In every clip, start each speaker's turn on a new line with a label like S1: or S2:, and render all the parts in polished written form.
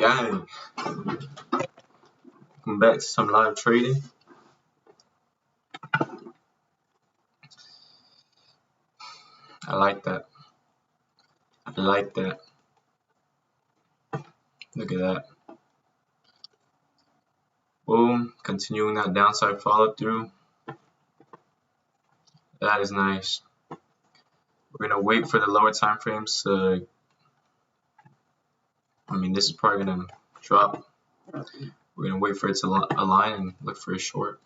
S1: Gang, welcome back to some live trading. I like that. Look at that. Boom, continuing that downside follow through. That is nice. We're gonna wait for the lower time frames to, this is probably gonna drop. We're gonna wait for it to align and look for a short.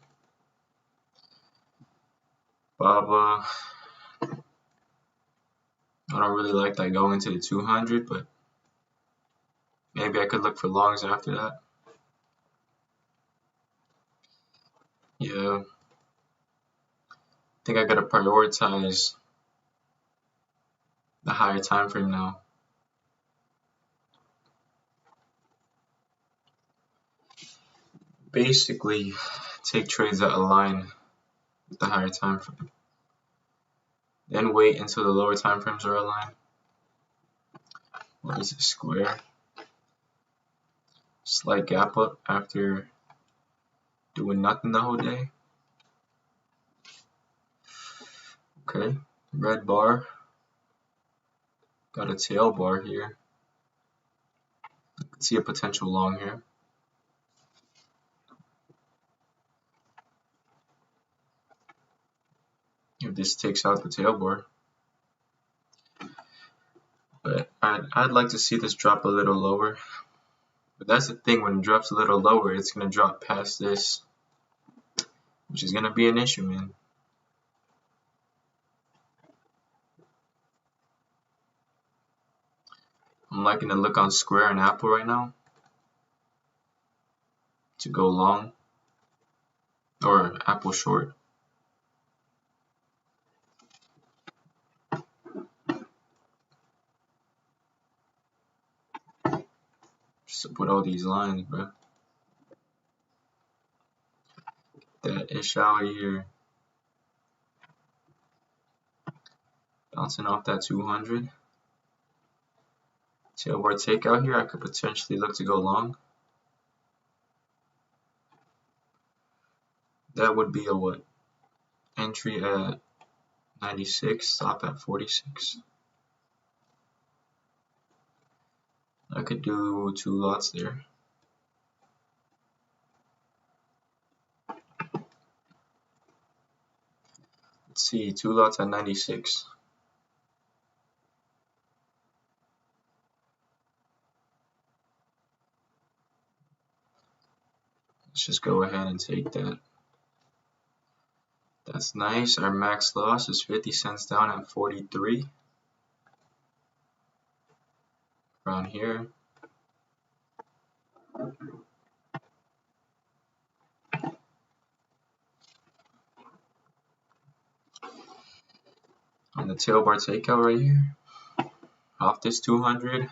S1: Baba, I don't really like that going into the 200, but maybe I could look for longs after that. Yeah, I think I gotta prioritize the higher time frame now. Basically, take trades that align with the higher time frame. Then wait until the lower time frames are aligned. What is a square? Slight gap up after doing nothing the whole day. Okay, red bar. Got a tail bar here. I can see a potential long here. If this takes out the tail bar. But I'd like to see this drop a little lower. But that's the thing, when it drops a little lower, it's going to drop past this, which is going to be an issue, man. I'm liking the look on Square and Apple right now to go long, or Apple short. Just to put all these lines, bro. That ish out here. Bouncing off that 200. Tailboard takeout here. I could potentially look to go long. That would be a what? Entry at 96, stop at 46. I could do 2 lots there. Let's see, 2 lots at 96. Let's just go ahead and take that. That's nice. Our max loss is 50 cents down at 43. Around here. On the tail bar takeout right here. Off this 200.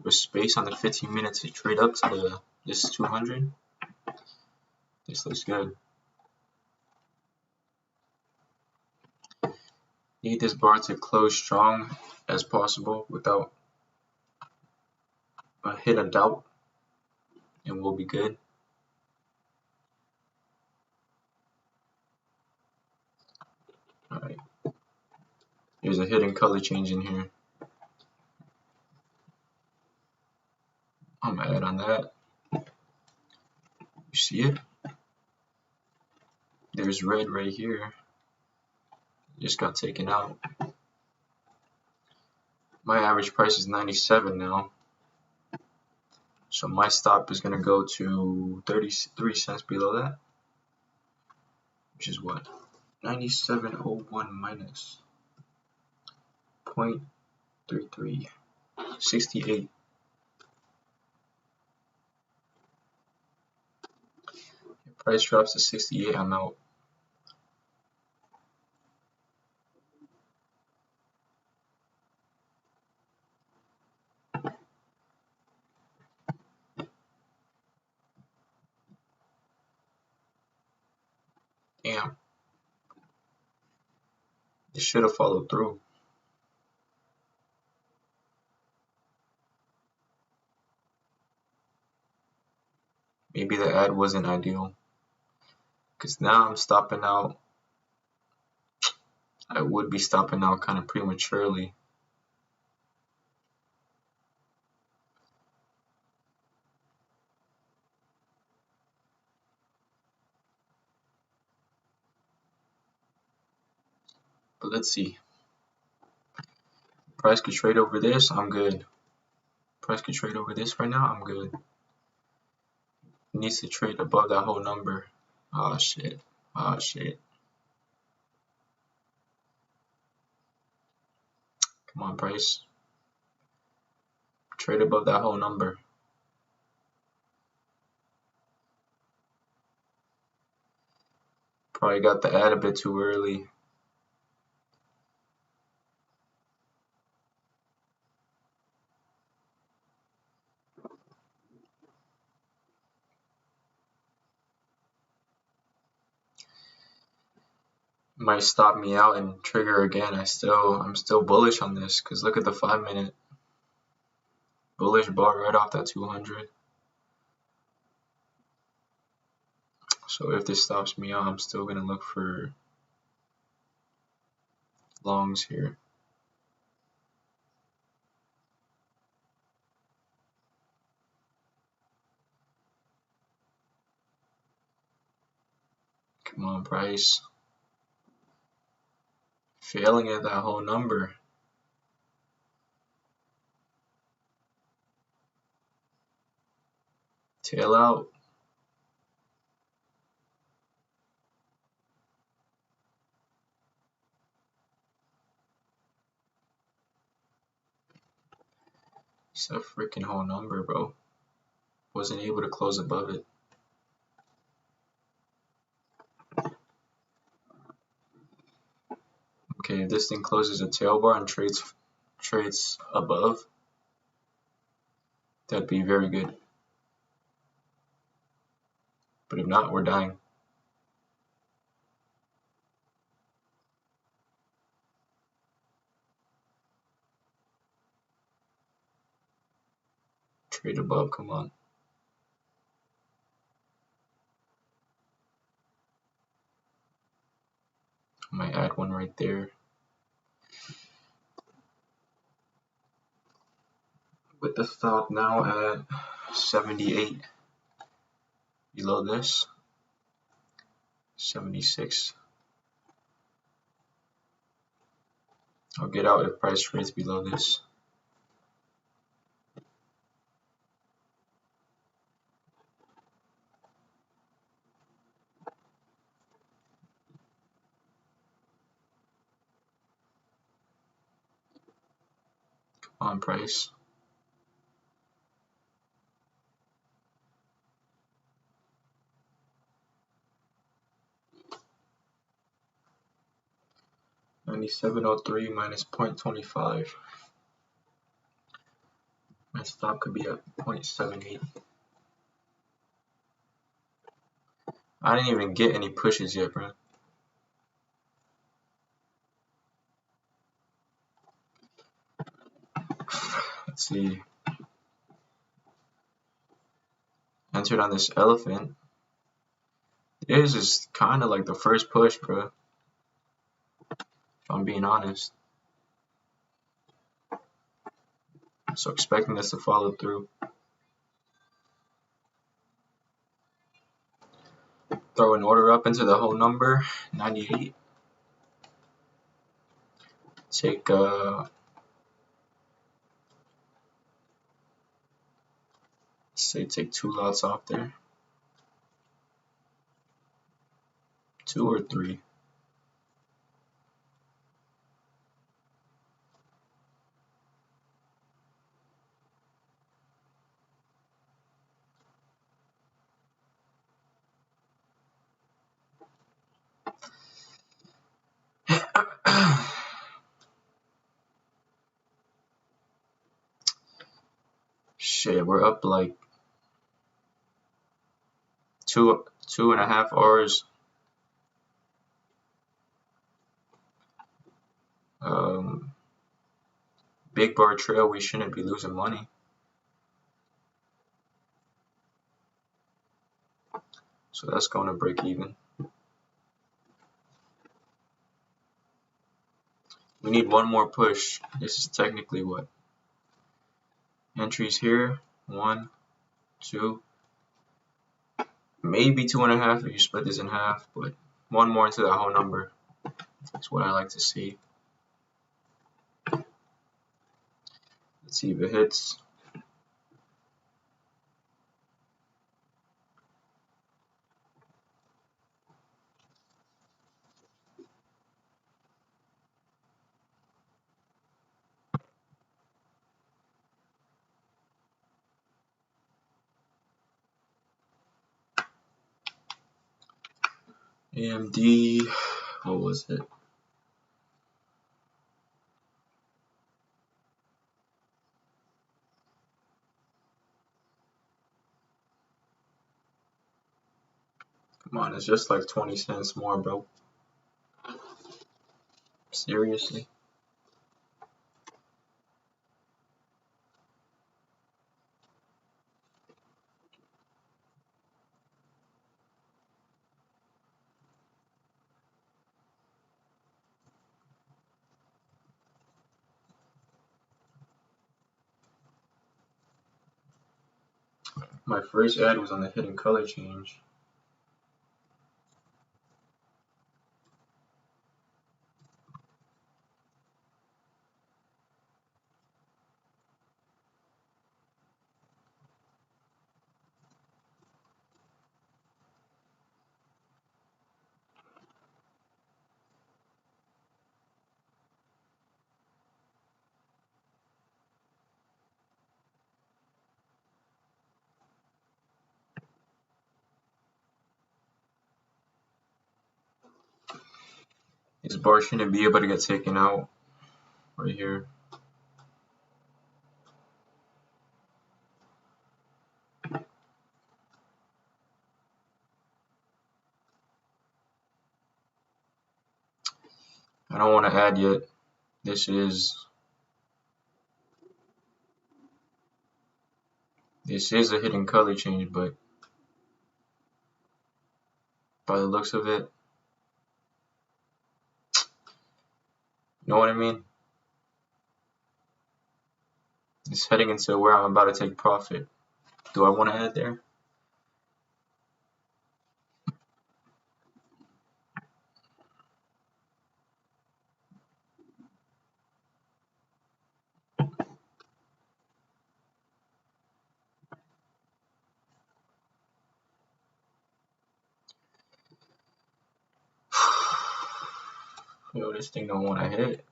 S1: With space on the 15 minutes to trade up to this 200. This looks good. Need this bar to close strong as possible without a hit of doubt, and we'll be good. Alright. There's a hidden color change in here. I'm gonna add on that. You see it? There's red right here. Just got taken out. My average price is 97 now. So my stop is going to go to 33 cents below that. Which is what? 97.01 minus 0.33. 68. If price drops to 68, I'm out. Damn. This should have followed through. Maybe the ad wasn't ideal. Because now I'm stopping out. I would be stopping out kind of prematurely. But let's see. Price could trade over this, I'm good. Price could trade over this right now, I'm good. It needs to trade above that whole number. Oh shit. Oh shit. Come on, price. Trade above that whole number. Probably got the ad a bit too early. Might stop me out and trigger again. I'm still bullish on this because look at the 5-minute bullish bar right off that 200. So if this stops me out, I'm still gonna look for longs here. Come on, price. Failing at that whole number. Tail out. It's a freaking whole number, bro. Wasn't able to close above it. Okay, if this thing closes a tail bar and trades above, that'd be very good. But if not, we're dying. Trade above, come on. I might add one right there. With the stop now at 78. Below this, 76. I'll get out if price trades below this. Come on, price. $97.03 minus 0.25. My stop could be at 0.78. I didn't even get any pushes yet, bro. Let's see. Entered on this elephant. This is kind of like the first push, bro. If I'm being honest. So expecting this to follow through. Throw an order up into the whole number, 98. Take say take 2 lots off there. 2 or 3. Shit, we're up like 2.5 hours. Big bar trail, we shouldn't be losing money. So that's going to break even. We need one more push. This is technically what? Entries here. 1, 2, maybe 2.5 if you split this in half, but one more into that whole number. That's what I like to see. Let's see if it hits. AMD, what was it? Come on, it's just like 20 cents more, bro. Seriously? My first ad was on the hidden color change. This bar shouldn't be able to get taken out right here. I don't want to add yet. This is a hidden color change, but by the looks of it, you know what I mean? It's heading into where I'm about to take profit. Do I want to add there? Yo, this thing don't want to hit.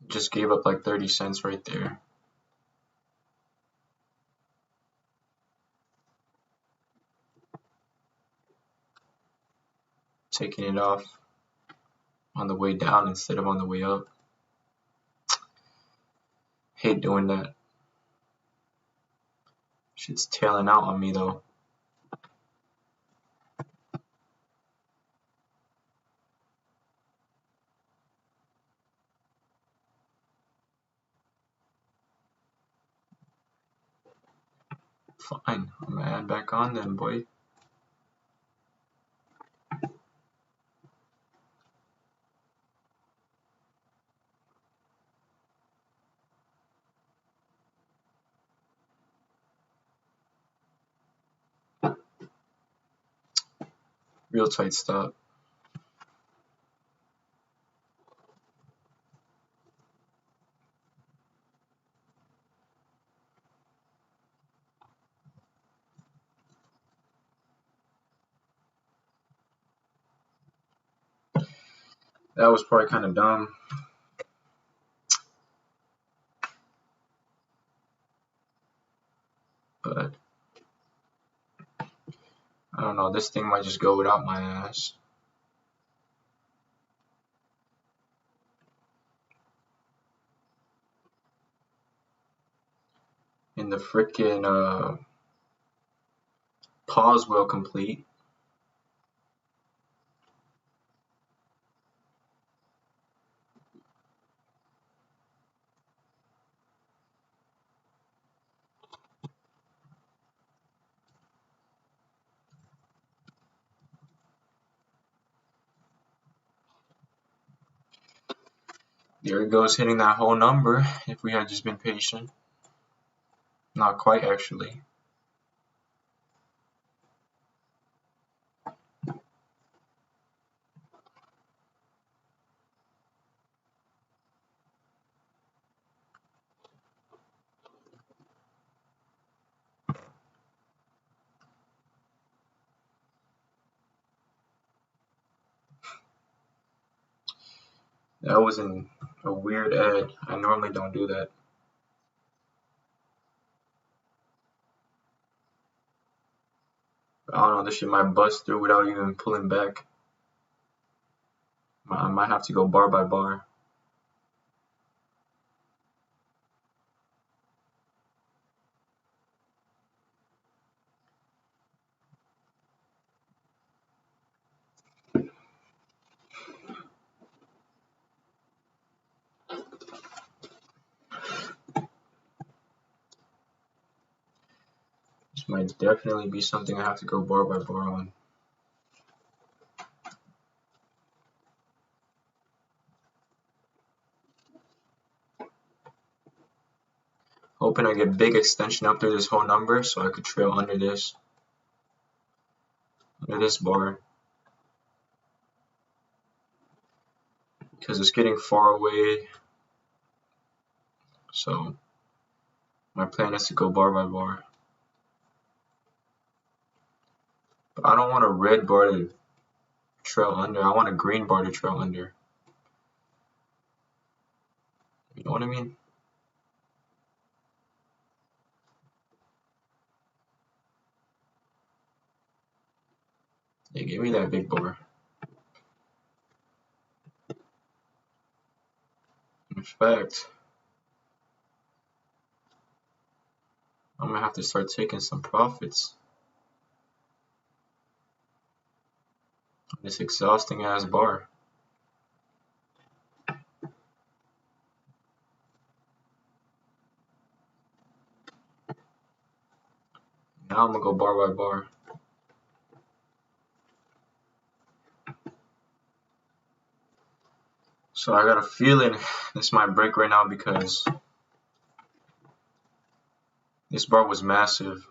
S1: Just gave up like 30 cents right there. Taking it off on the way down instead of on the way up. Hate doing that. Shit's tailing out on me though. Fine, I'm gonna add back on then, boy. Real tight stop. That was probably kind of dumb. But I don't know, this thing might just go without my ass. And the frickin' pause will complete. There it goes, hitting that whole number if we had just been patient. Not quite, actually. That was a weird ad. I normally don't do that. I don't know, this shit might bust through without even pulling back. I might have to go bar by bar. This might definitely be something I have to go bar by bar on. Hoping I get big extension up through this whole number so I could trail under this bar. Because it's getting far away. So my plan is to go bar by bar. But I don't want a red bar to trail under. I want a green bar to trail under. You know what I mean? Yeah, give me that big bar. In fact, I'm gonna have to start taking some profits on this exhausting ass bar. Now I'm gonna go bar by bar. So I got a feeling this might break right now because this bar was massive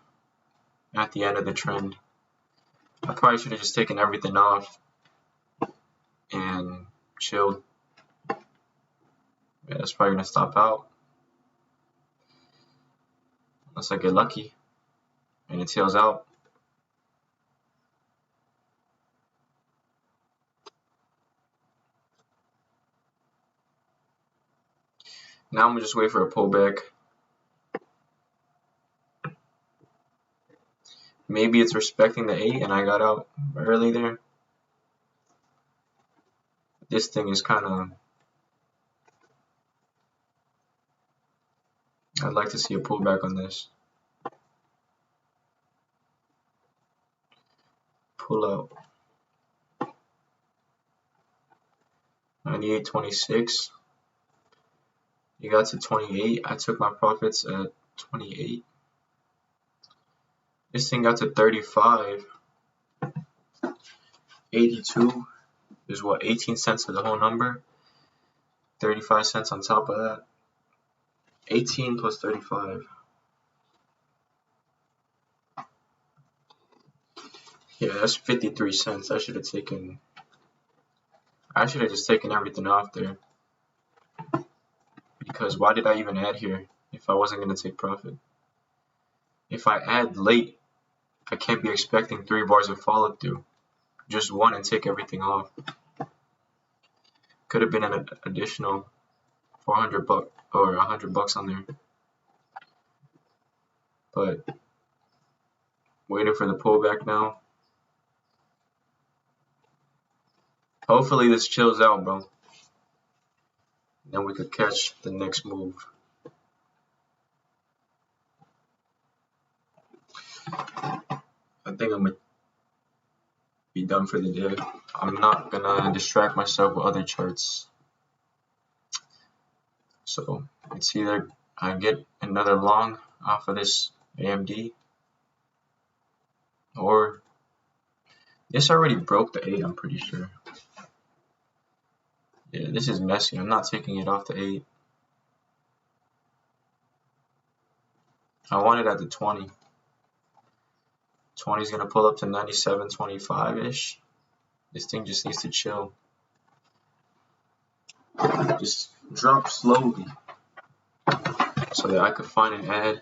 S1: at the end of the trend. I probably should have just taken everything off and chilled. Yeah, that's probably gonna stop out. Unless I get lucky and it tails out. Now I'm gonna just wait for a pullback. Maybe it's respecting the 8 and I got out early there. This thing is kind of... I'd like to see a pullback on this. Pull out. 98.26. You got to 28. I took my profits at 28. This thing got to 35. 82 is what, 18 cents of the whole number. 35 cents on top of that. 18 plus 35. Yeah, that's 53 cents. I should have just taken everything off there. Because why did I even add here if I wasn't going to take profit? If I add late, I can't be expecting 3 bars of follow through. Just one and take everything off. Could have been an additional 400 bucks or 100 bucks on there. But waiting for the pullback now. Hopefully this chills out, bro. Then we could catch the next move. I think I'm gonna be done for the day. I'm not gonna distract myself with other charts. So it's either I get another long off of this AMD, or this already broke the 8, I'm pretty sure. Yeah, this is messy. I'm not taking it off the 8. I want it at the 20. 20 is going to pull up to 97.25-ish. This thing just needs to chill. Just drop slowly so that I could find an ad.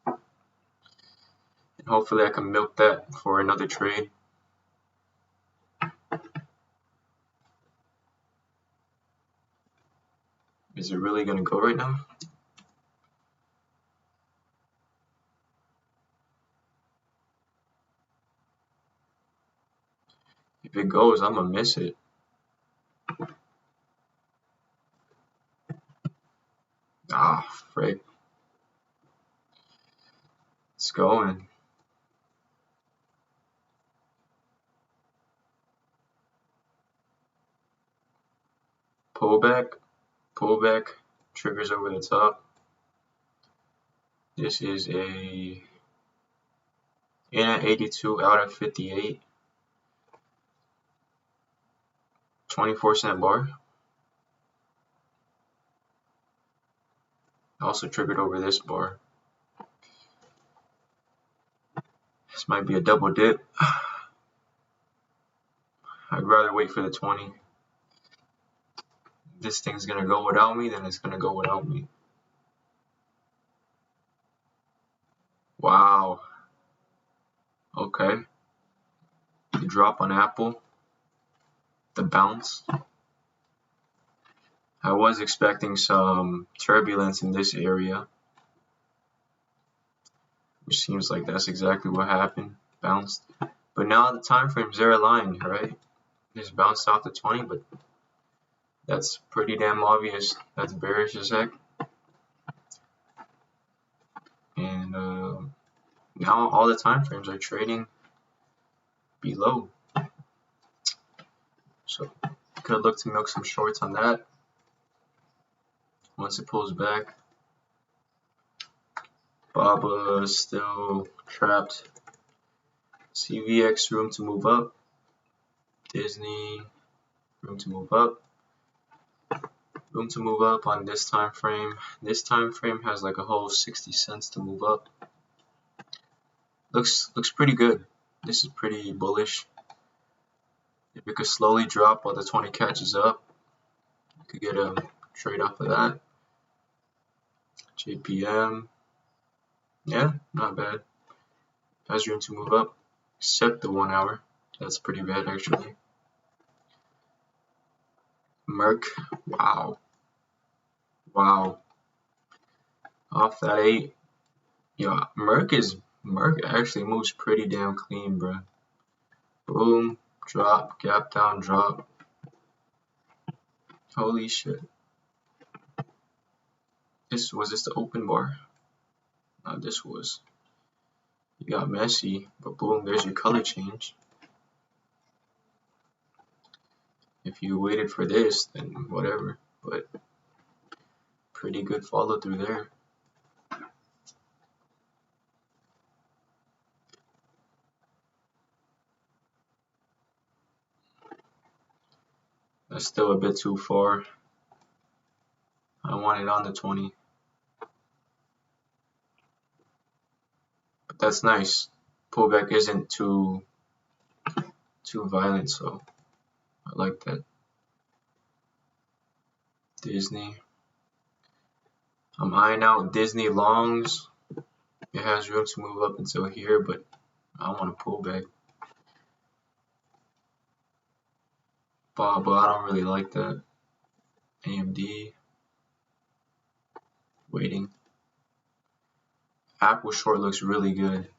S1: And hopefully I can milk that for another trade. Is it really going to go right now? If it goes, I'm going to miss it. Ah, frick. It's going. Pullback, triggers over the top. This is a in at 82, out at 58. 24-cent bar. Also triggered over this bar. This might be a double dip. I'd rather wait for the 20. This thing's gonna go without me, then it's gonna go without me. Wow. Okay. The drop on Apple. The bounce. I was expecting some turbulence in this area, which seems like that's exactly what happened. Bounced. But now the time frames are aligned, right? Just bounced off the 20, but that's pretty damn obvious. That's bearish as heck. And now all the time frames are trading below. So could look to milk some shorts on that once it pulls back. Baba is still trapped. CVX room to move up. Disney room to move up. Room to move up on this time frame. This time frame has like a whole 60 cents to move up. Looks pretty good. This is pretty bullish. If it could slowly drop while the 20 catches up, you could get a trade off of that. JPM. Yeah, not bad. Has room to move up, except the 1 hour. That's pretty bad actually. Merc. Wow. Off that 8. Yo, Merc actually moves pretty damn clean, bro. Boom, drop, gap down, drop. Holy shit. Was this the open bar? No, this was. You got messy, but boom, there's your color change. If you waited for this, then whatever, but pretty good follow through there. That's still a bit too far. I want it on the 20. But that's nice. Pullback isn't too violent, so I like that. Disney. I'm eyeing out Disney longs. It has room to move up until here, but I want to pull back. But I don't really like that. AMD. Waiting. Apple short looks really good,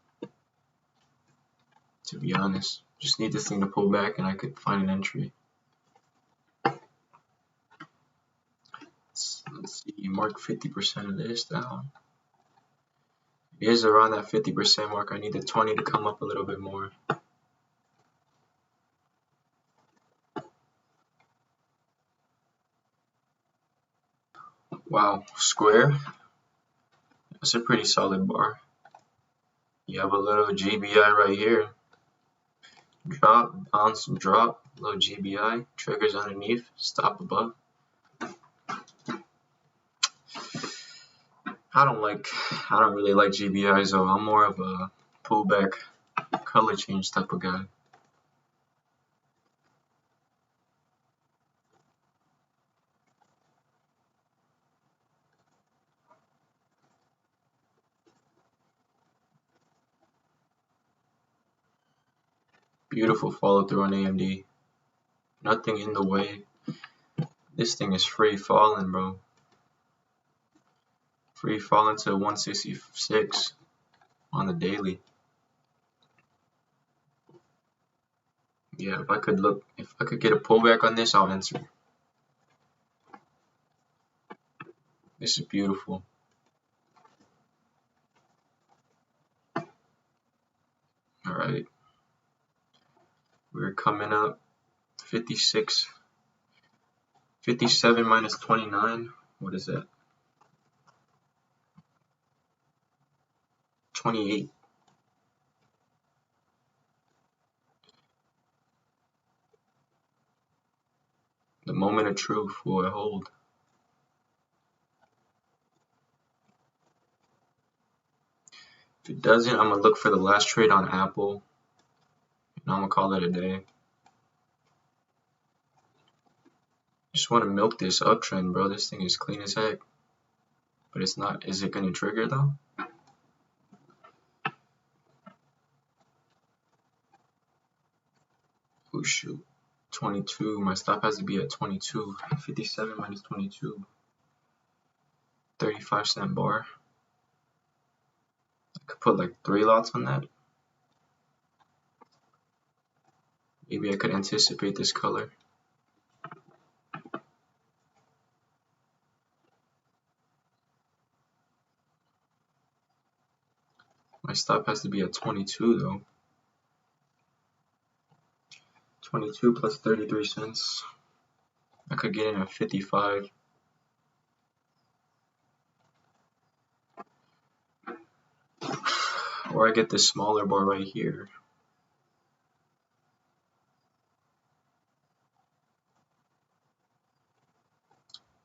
S1: to be honest. Just need this thing to pull back and I could find an entry. Let's see, mark 50% of this down. It is around that 50% mark. I need the 20 to come up a little bit more. Wow, square. That's a pretty solid bar. You have a little GBI right here. Drop, bounce, drop, little GBI. Triggers underneath, stop above. I don't really like GBIs though. I'm more of a pullback color change type of guy. Beautiful follow through on AMD. Nothing in the way. This thing is free falling, bro. Free falling to 166 on the daily. Yeah, if I could get a pullback on this, I'll enter. This is beautiful. All right. We're coming up 56, 57 minus 29. What is that? 28. The moment of truth, will it hold? If it doesn't, I'm gonna look for the last trade on Apple, and I'm gonna call it a day. Just want to milk this uptrend, bro. This thing is clean as heck, but it's not. Is it gonna trigger though? Oh shoot, 22. My stop has to be at 22. 57 minus 22. 35-cent bar. I could put like 3 lots on that. Maybe I could anticipate this color. My stop has to be at 22 though. 22 plus 33 cents. I could get in at 55. Or I get this smaller bar right here.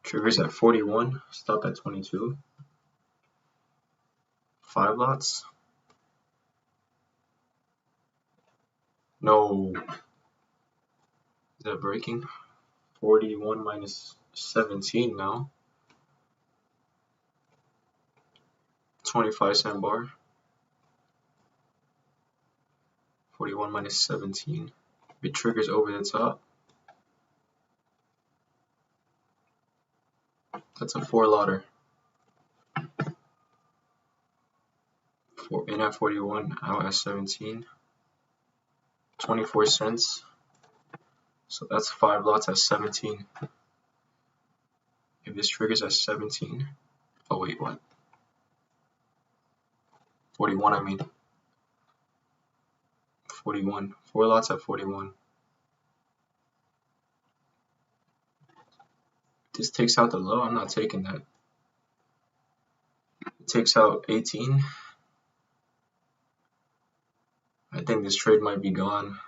S1: Triggers at 41, stop at 22. 5 lots. No. Is that breaking? 41 minus 17 now. 25-cent bar. 41 minus 17. If it triggers over the top, that's a 4-lotter. In at 41, out at 17. 24 cents. So that's 5 lots at 17. If this triggers at 17. Oh wait, what? 41, I mean. 41. 4 lots at 41. This takes out the low. I'm not taking that. It takes out 18. I think this trade might be gone.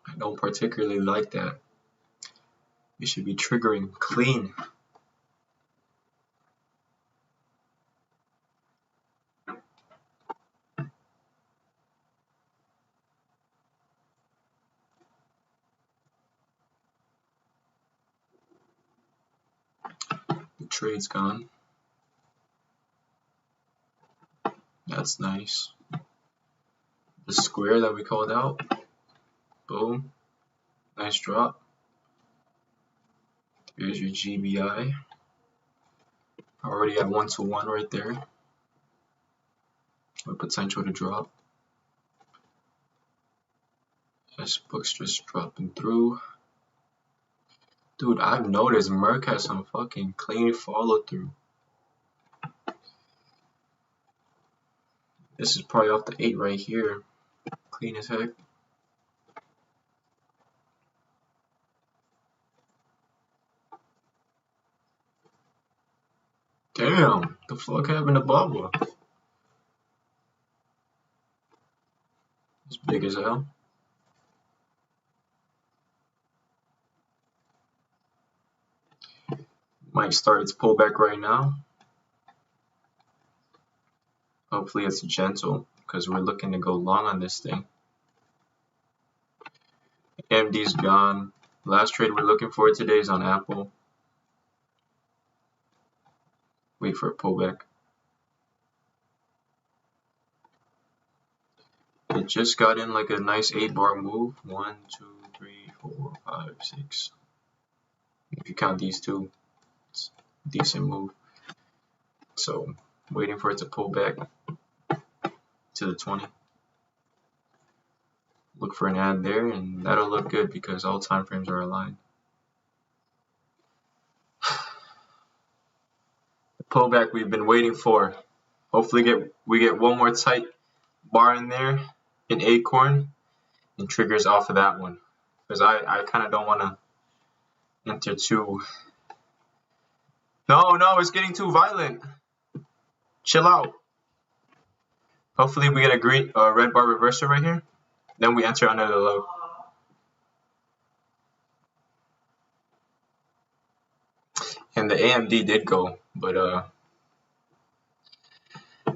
S1: I don't particularly like that. It should be triggering clean. The trade's gone. That's nice. The square that we called out. Boom. Nice drop. Here's your GBI. Already at 1-to-1 right there. With potential to drop. This book's just dropping through. Dude, I've noticed Merck has some fucking clean follow through. This is probably off the 8 right here. Clean as heck. Damn, the fuck happened to Bubba? It's big as hell. Might start its pullback right now. Hopefully it's gentle because we're looking to go long on this thing. AMD's gone. Last trade we're looking for today is on Apple. Wait for a pullback. It just got in like a nice 8-bar move. 1, 2, 3, 4, 5, 6. If you count these two, it's a decent move. So waiting for it to pull back to the 20. Look for an ad there, and that'll look good because all time frames are aligned. The pullback we've been waiting for. Hopefully we get one more tight bar in there, an acorn, and triggers off of that one. Because I kind of don't want to enter too. No, it's getting too violent. Chill out. Hopefully we get a red bar reversal right here. Then we enter under the low. And the AMD did go, but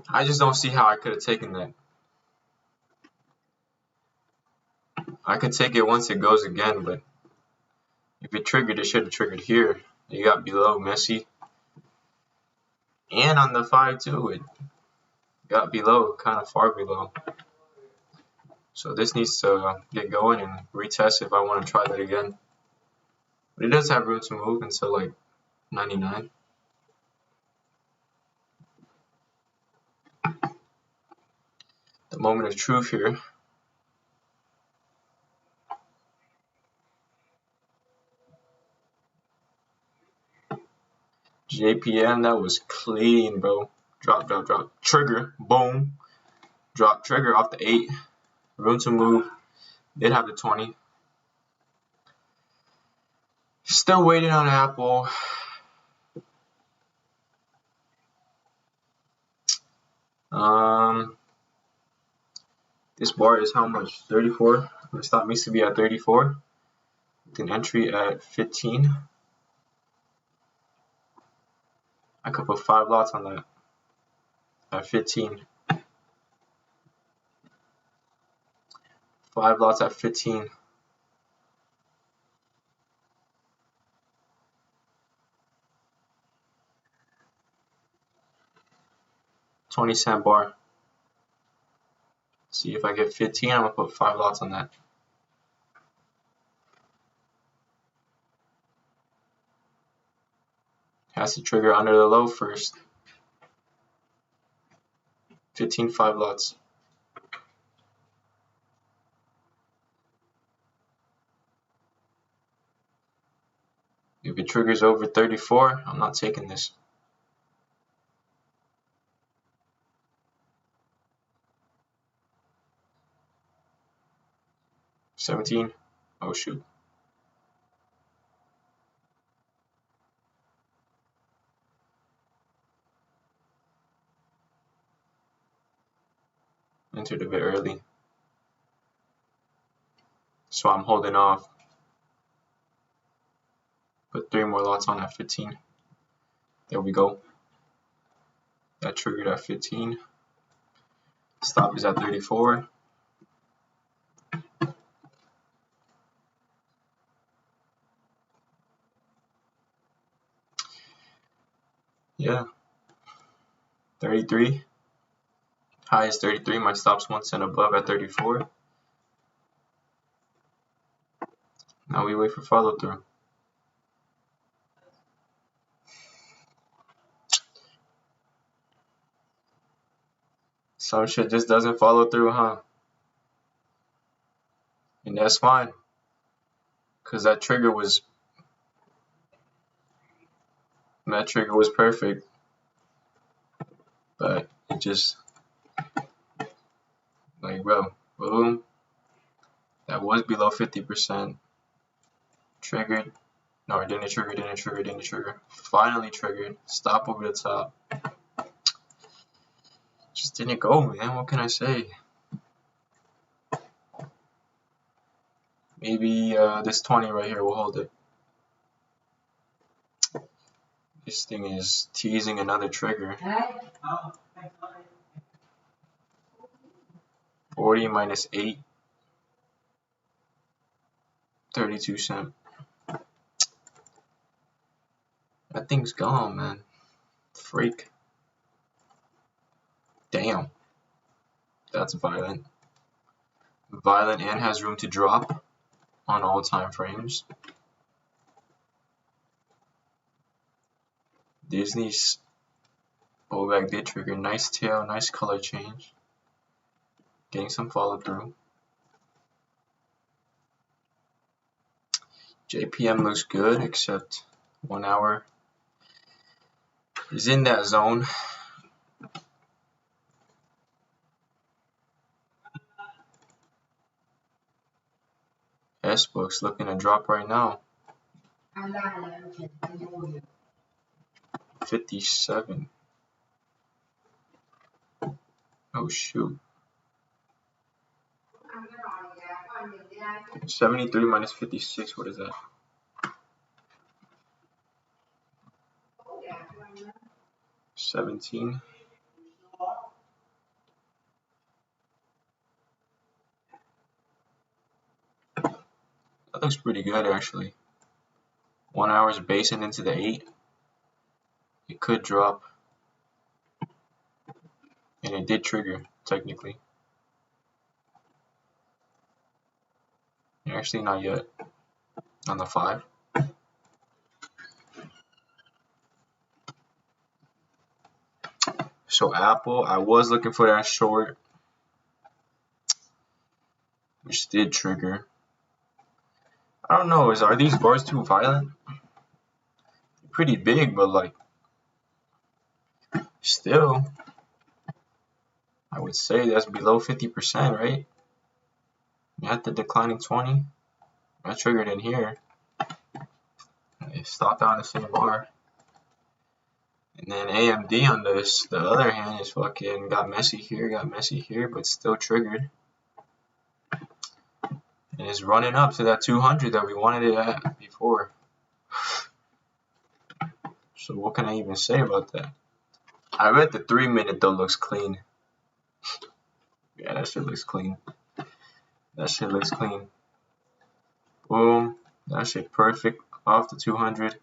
S1: I just don't see how I could have taken that. I could take it once it goes again, but if it triggered, it should have triggered here. You got below messy. And on the 5 too, it got below, kind of far below. So this needs to get going and retest if I want to try that again. But it does have room to move until like 99. The moment of truth here. JPM, that was clean, bro. Drop. Trigger, boom. Drop, trigger off the 8. Room to move. Did have the 20. Still waiting on Apple. This bar is how much? 34. My stop needs to be at 34. With an entry at 15. I could put 5 lots on that. At 15. 5 lots at 15. $0.20 bar. See if I get 15. I'm gonna put 5 lots on that. Has to trigger under the low first. 15, 5 lots. If it triggers over 34, I'm not taking this. $17. Oh shoot. Entered a bit early. So I'm holding off. Put 3 more lots on at 15. There we go. That triggered at 15. Stop is at 34. Yeah. 33. High is 33. My stop's 1 cent above at 34. Now we wait for follow through. Some shit just doesn't follow through, huh? And that's fine. Cause that trigger was perfect. But it just like bro, boom. That was below 50%. Triggered. No, it didn't trigger. Finally triggered. Stop over the top. Just didn't go, man. What can I say? Maybe this 20 right here will hold it. This thing is teasing another trigger. 40 minus 8. 32 cents. That thing's gone, man. Freak. Damn. That's violent. Violent and has room to drop on all time frames. Disney's pullback did trigger. Nice tail, nice color change. Getting some follow through. JPM looks good, except 1 hour is in that zone. S-Book's looking to drop right now. 57. Oh shoot. 73 minus 56, what is that? 17. That looks pretty good actually. 1 hour's basing into the 8. It could drop. And it did trigger, technically. Actually, not yet. On the 5. So Apple, I was looking for that short, which did trigger. I don't know, are these bars too violent? Pretty big, but like, still, I would say that's below 50%, right? You had the declining 20. I triggered in here. It stopped on the same bar. And then AMD on this, the other hand, is fucking got messy here, but still triggered. And it's running up to that 200 that we wanted it at before. So what can I even say about that? I bet the 3-minute though looks clean. Yeah, that shit looks clean. That shit looks clean. Boom. That shit perfect. Off the 200.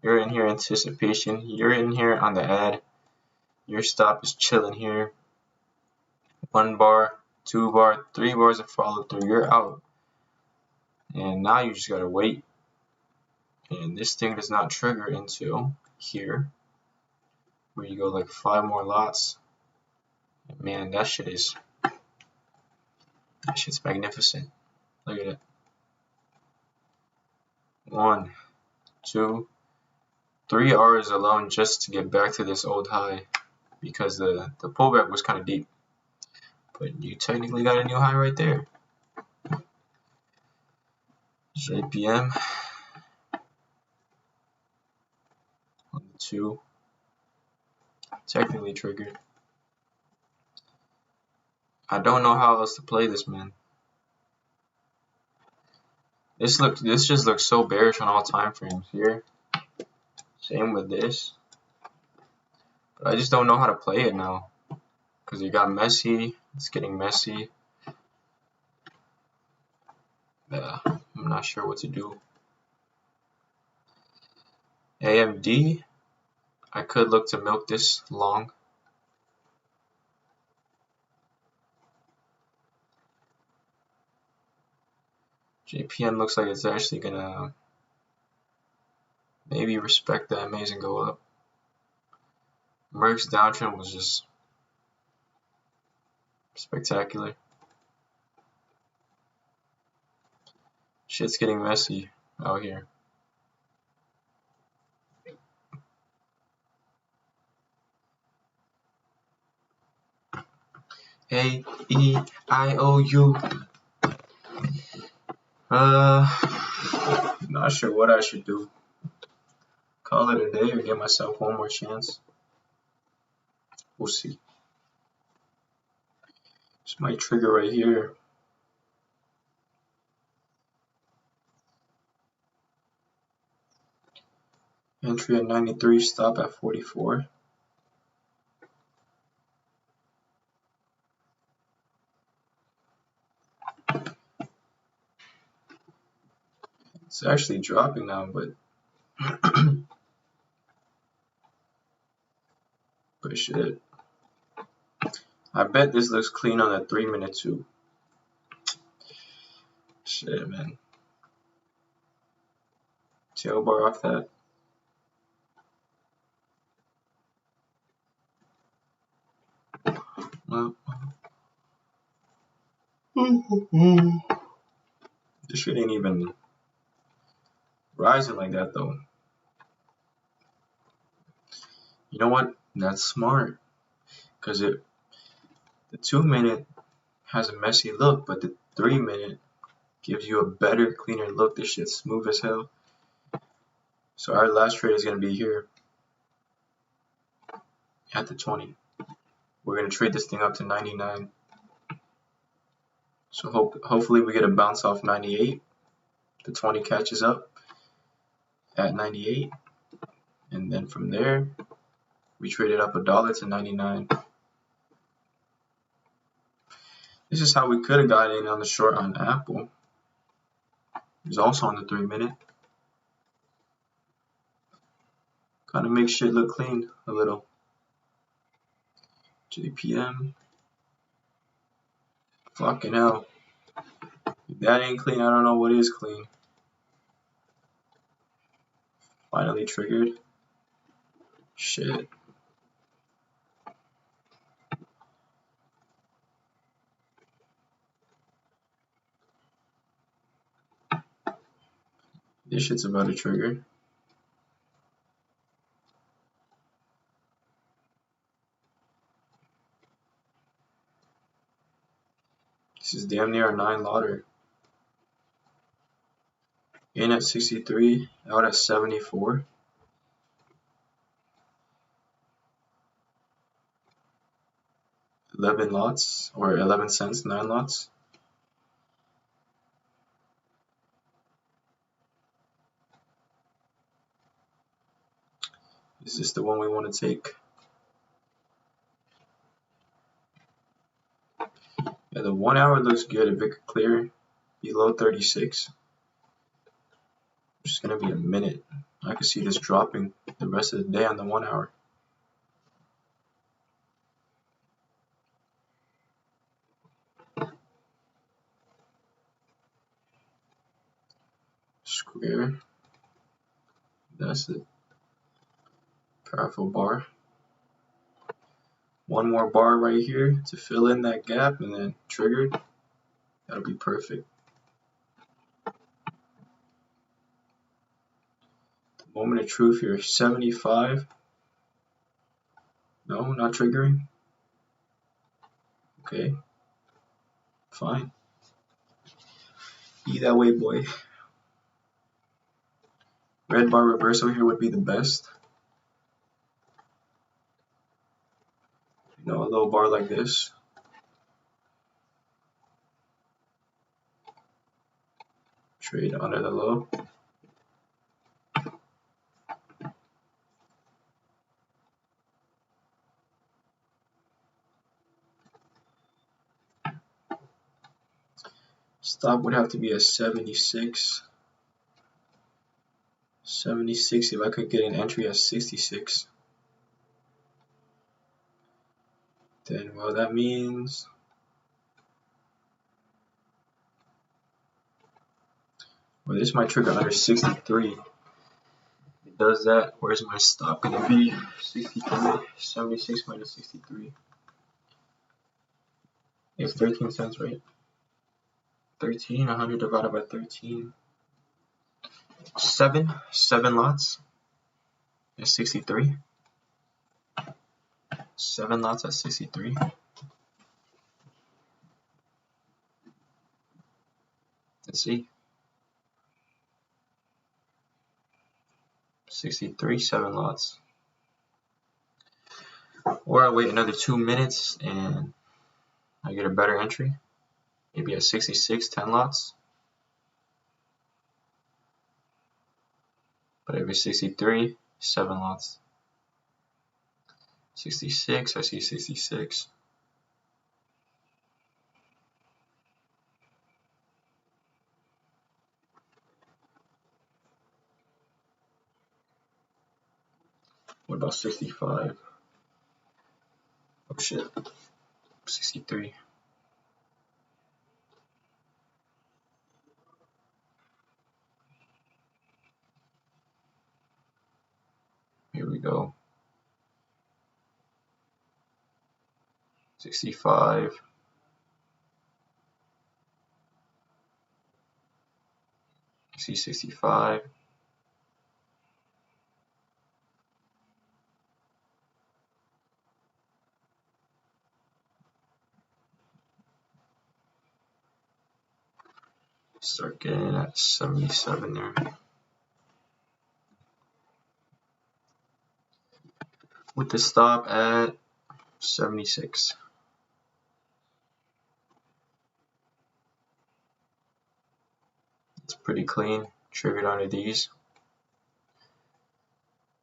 S1: You're in here anticipation. You're in here on the ad. Your stop is chilling here. 1 bar, 2 bar, 3 bars of follow through. You're out. And now you just gotta wait. And this thing does not trigger until here, where you go like 5 more lots. And man, that shit's magnificent. Look at it. 1, 2, 3 hours alone just to get back to this old high, because the pullback was kind of deep. But you technically got a new high right there. JPM on the 2, technically triggered. I don't know how else to play this, man. This just looks so bearish on all time frames here. Same with this. But I just don't know how to play it now, because it got messy. It's getting messy. Yeah, I'm not sure what to do. AMD, I could look to milk this long. JPM looks like it's actually gonna maybe respect the MAs and go up. Merck's downtrend was just spectacular. Shit's getting messy out here. A-E-I-O-U. Not sure what I should do. Call it a day or give myself one more chance. We'll see. This might trigger right here. Entry at 93, stop at 44. It's actually dropping now, but but shit. I bet this looks clean on the 3-minute too. Shit, man. Tail bar off that. This shit ain't even rising like that though. You know what? That's smart. Cause the 2-minute has a messy look, but the 3-minute gives you a better, cleaner look. This shit's smooth as hell. So our last trade is gonna be here at the 20. We're gonna trade this thing up to 99. So hopefully we get a bounce off 98. The 20 catches up at 98, and then from there we traded up $1 to 99. This is how we could have got in on the short on Apple. It's also on the 3-minute. Kind of makes shit look clean a little. JPM. Fucking hell. If that ain't clean, I don't know what is clean. Finally triggered. Shit. This shit's about to trigger. This is damn near a 9 lotter. In at 63, out at 74. $11 lots, or 11 cents, 9 lots. Is this the one we want to take? Yeah, the 1 hour looks good if it could clear below 36. It's just gonna be a minute. I could see this dropping the rest of the day on the 1 hour. Square. That's it. Powerful bar. One more bar right here to fill in that gap and then triggered. That'll be perfect. The moment of truth here, 75. No, not triggering. Okay. Fine. Be that way, boy. Red bar reversal here would be the best. You know, a low bar like this. Trade under the low. Stop would have to be a 76. 76 if I could get an entry at 66. Then, well, that means well, this might trigger under 63. If it does that, where's my stop gonna be? 63, 76 minus 63. It's 13 cents, right? 13, 100 divided by 13. 7 lots at 63. 7 lots at 63. Let's see. 63, 7 lots. Or I wait another 2 minutes and I get a better entry. Maybe at 66, 10 lots. But if it's 63, 7 lots. 66, I see 66. What about 65? Oh shit. 63. Here we go. 65. I see 65. Start getting at 77 there. With the stop at 76. It's pretty clean. Triggered under these.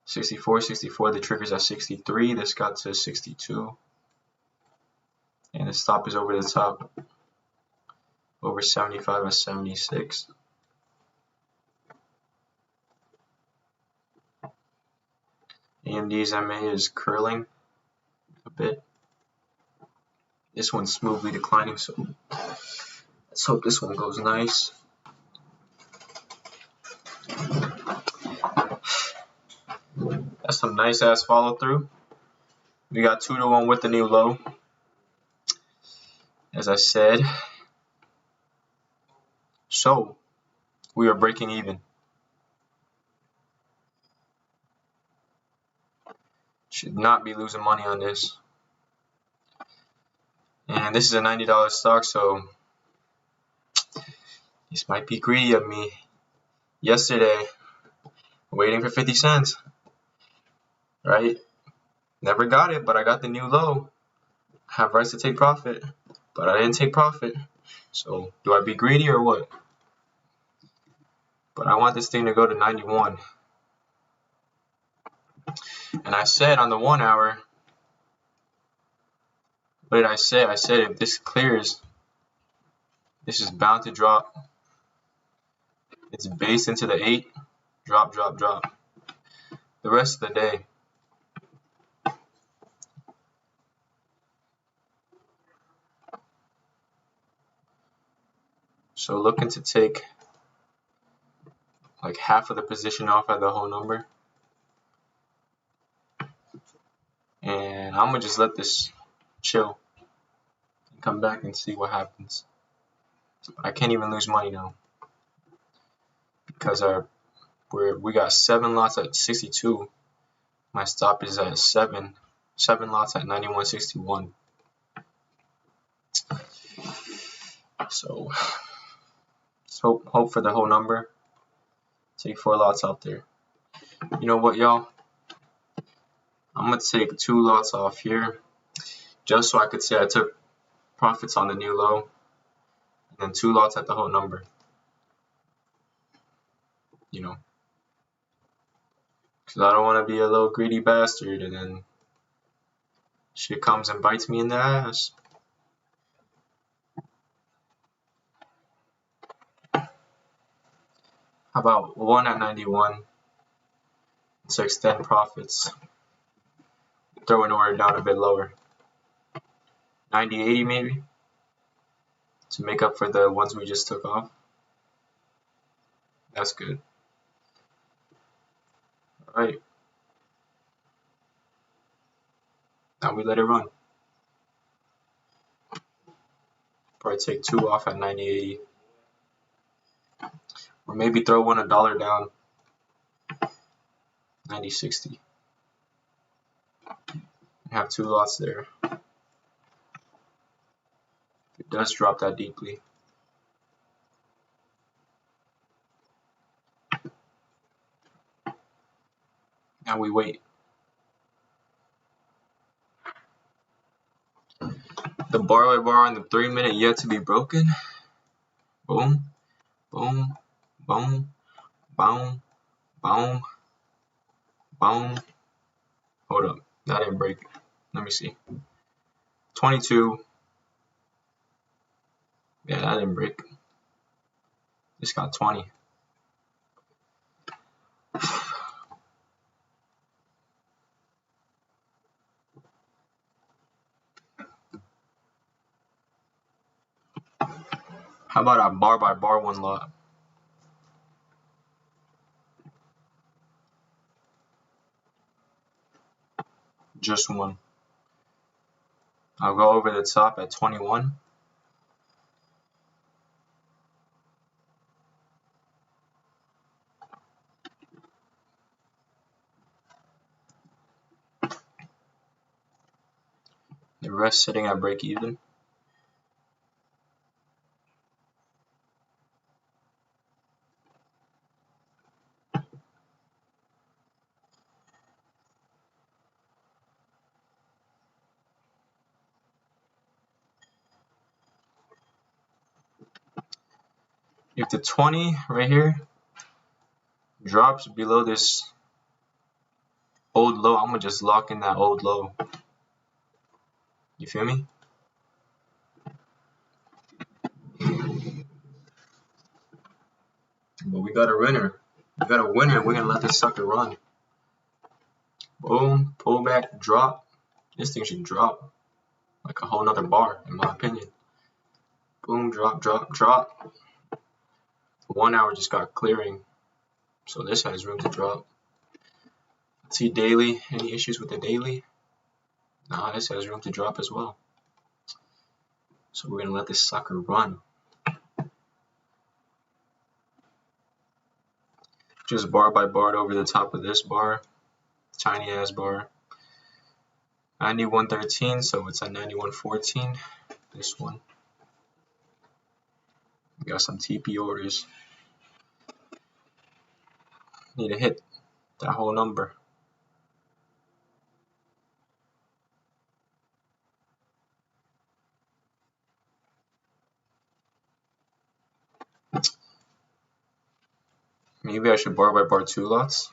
S1: 64, 64. The trigger's at 63. This got to 62. And the stop is over the top. Over 75 at 76. AMD's MA is curling a bit. This one's smoothly declining, so let's hope this one goes nice. That's some nice ass follow through. We got 2-to-1 with the new low. As I said. So we are breaking even. Should not be losing money on this. And this is a $90 stock, so this might be greedy of me. Yesterday, waiting for 50 cents. Right? Never got it, but I got the new low. I have rights to take profit, but I didn't take profit. So do I be greedy or what? But I want this thing to go to 91. And I said on the 1 hour, what did I say? I said if this clears, this is bound to drop. It's based into the 8. Drop, drop, drop. The rest of the day. So looking to take like half of the position off at the whole number. And I'm going to just let this chill. And come back and see what happens. I can't even lose money now. Because we got 7 lots at 62. My stop is at 7 lots at 91.61. So let's hope for the whole number. Take 4 lots out there. You know what, y'all? I'm gonna take 2 lots off here, just so I could say I took profits on the new low, and then 2 lots at the whole number. You know, because I don't want to be a little greedy bastard and then shit comes and bites me in the ass. How about 1 at 91 to extend profits? Throw an order down a bit lower. 90.80 maybe to make up for the ones we just took off. That's good. Alright. Now we let it run. Probably take 2 off at 90.80. Or maybe throw $1 down. 90.60. Have 2 lots there. If it does drop that deeply. Now we wait. The borrower bar on the 3-minute yet to be broken. Boom, boom, boom, boom, boom, Boom. Hold up. That didn't break. Let me see. 22. Yeah, that didn't break. Just got 20. How about a bar by bar one lot? Just one. I'll go over the top at 21. The rest sitting at break even. If the 20 right here drops below this old low, I'm gonna just lock in that old low. You feel me? But we got a winner. We got a winner. We're gonna let this sucker run. Boom, pull back, drop. This thing should drop like a whole nother bar, in my opinion. Boom, drop, drop, drop. 1 hour just got clearing, so this has room to drop. Let's see daily. Any issues with the daily? Nah, this has room to drop as well. So we're gonna let this sucker run. Just bar by bar over the top of this bar. Tiny ass bar. 91.13, so it's at 91.14. This one. We got some TP orders. Need to hit that whole number. Maybe I should bar by bar 2 lots.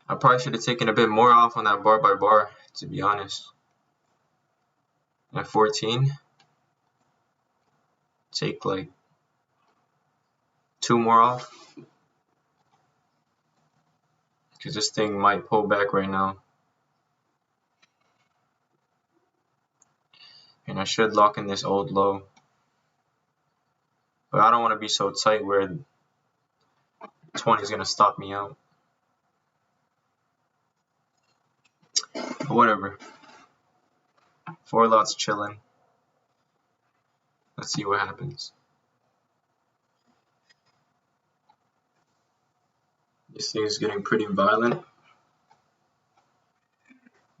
S1: I probably should have taken a bit more off on that bar by bar, to be honest. At 14, take like 2 more off. Because this thing might pull back right now. And I should lock in this old low. But I don't want to be so tight where 20 is going to stop me out. But whatever. 4 lots chilling. Let's see what happens. This thing is getting pretty violent.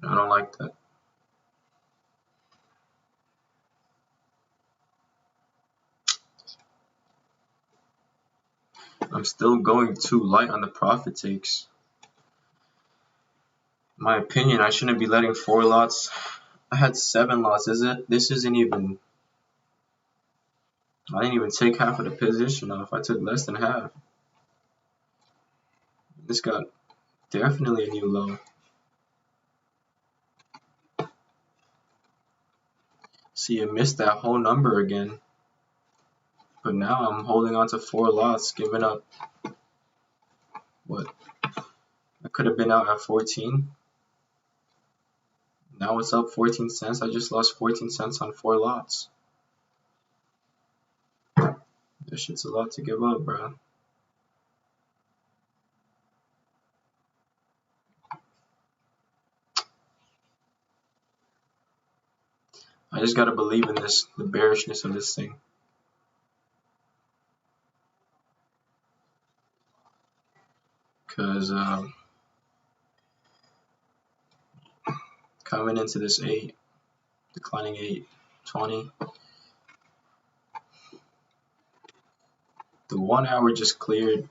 S1: I don't like that. I'm still going too light on the profit takes. In my opinion, I shouldn't be letting 4 lots. I had 7 lots. This isn't even. I didn't even take half of the position off. I took less than half. This got definitely a new low. See, I missed that whole number again. But now I'm holding on to 4 lots, giving up. What? I could have been out at 14. Now it's up 14 cents. I just lost 14 cents on 4 lots. This shit's a lot to give up, bro. I just gotta believe in this, the bearishness of this thing. Cause coming into this 8, declining 8, 20. The 1 hour just cleared.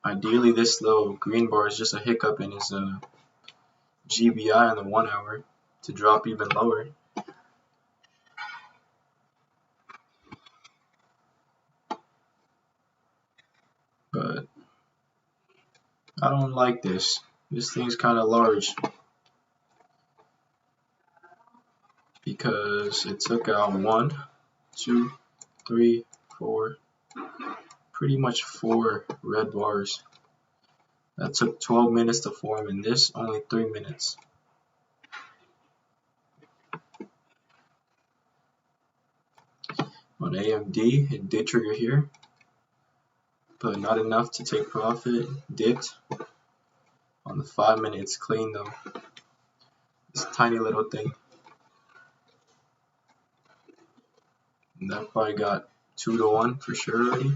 S1: Ideally, this little green bar is just a hiccup in his GBI on the 1 hour to drop even lower. I don't like this. This thing's kind of large because it took out 1, 2, 3, 4, pretty much 4 red bars. That took 12 minutes to form, and this only 3 minutes. On AMD, it did trigger here, but not enough to take profit. Dipped. On the 5 minute, it's clean though. This tiny little thing. And that probably got 2 to 1 for sure already.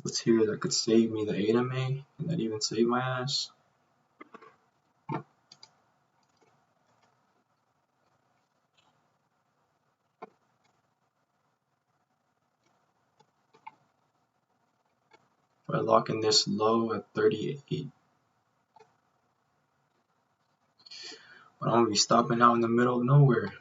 S1: What's here that could save me the 8 MA? And that even save my ass? If I lock in this low at 38, but I'm gonna be stopping out in the middle of nowhere.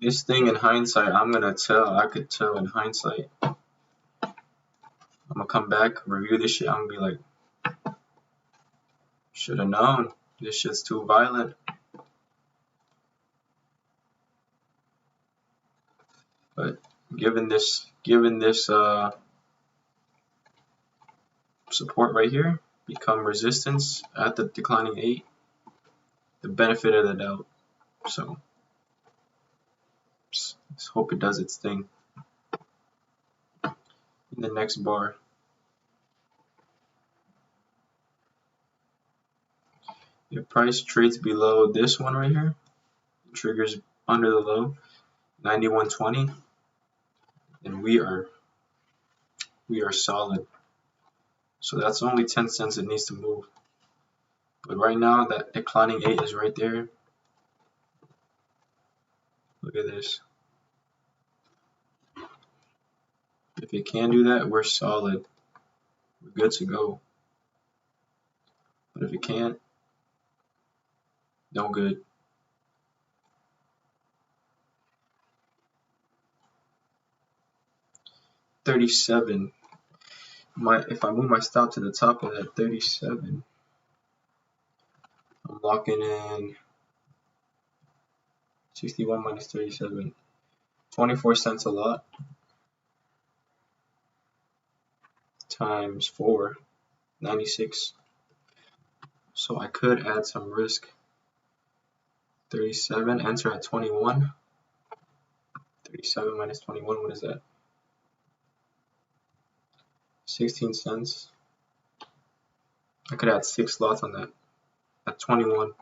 S1: This thing in hindsight, I could tell in hindsight. I'm gonna come back, review this shit, I'm gonna be like, should have known. This shit's too violent. But given this support right here, become resistance at the declining 8, the benefit of the doubt. So let's hope it does its thing. In the next bar, if price trades below this one right here, triggers under the low, 91.20, and we are solid. So that's only 10 cents it needs to move. But right now, that declining 8 is right there. Look at this. If it can do that, we're solid. We're good to go. But if it can't, no good. $37. If I move my stop to the top of that 37, I'm locking in 61 minus 37. 24 cents a lot. Times 4, 96. So I could add some risk. 37, enter at 21. 37 minus 21, what is that? 16 cents. I could add 6 lots on that at 21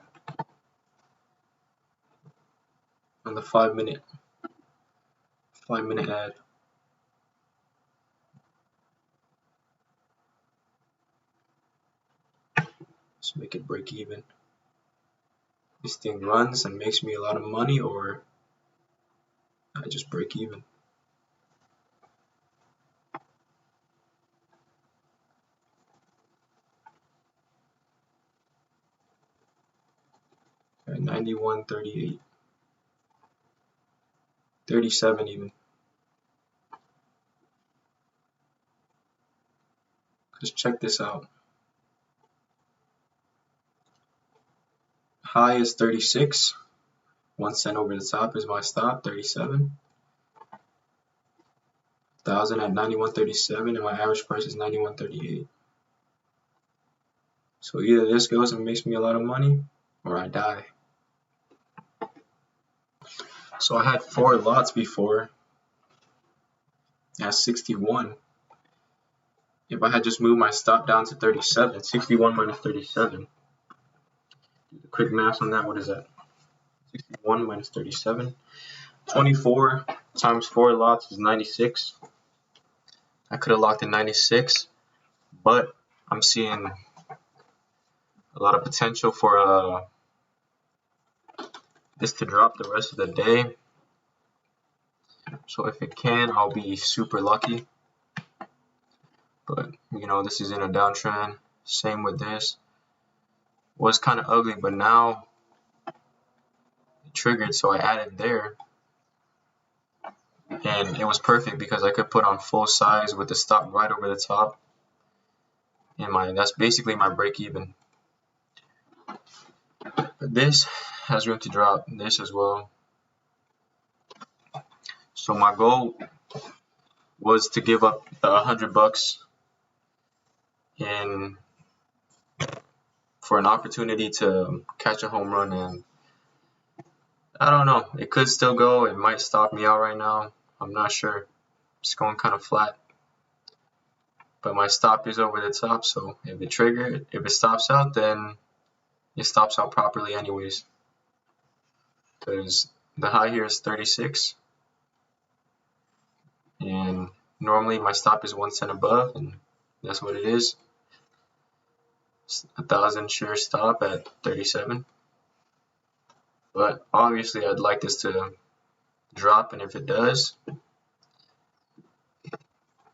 S1: on the 5 minute ad. Let's make it break even. This thing runs and makes me a lot of money, or I just break even. At 91.38, 37 even. Just check this out. High is 36. 1 cent over the top is my stop. 37. 1,000 at 91.37, and my average price is 91.38. So either this goes and makes me a lot of money, or I die. So I had 4 lots before at 61. If I had just moved my stop down to 37, 61 minus 37. Do the quick math on that. What is that? 61 minus 37. 24 times 4 lots is 96. I could have locked in 96, but I'm seeing a lot of potential for this to drop the rest of the day. So if it can, I'll be super lucky. But you know, this is in a downtrend. Same with this. Was kind of ugly, but now it triggered, so I added there. And it was perfect because I could put on full size with the stop right over the top. And that's basically my break even. But this has room to drop, this as well. So my goal was to give up the $100 in for an opportunity to catch a home run, and I don't know, it could still go. It might stop me out right now. I'm not sure. It's going kind of flat. But my stop is over the top, so if it stops out, then it stops out properly anyways. Because the high here is 36. And normally my stop is 1 cent above, and that's what it is. It's 1,000 sure stop at 37. But obviously I'd like this to drop, and if it does,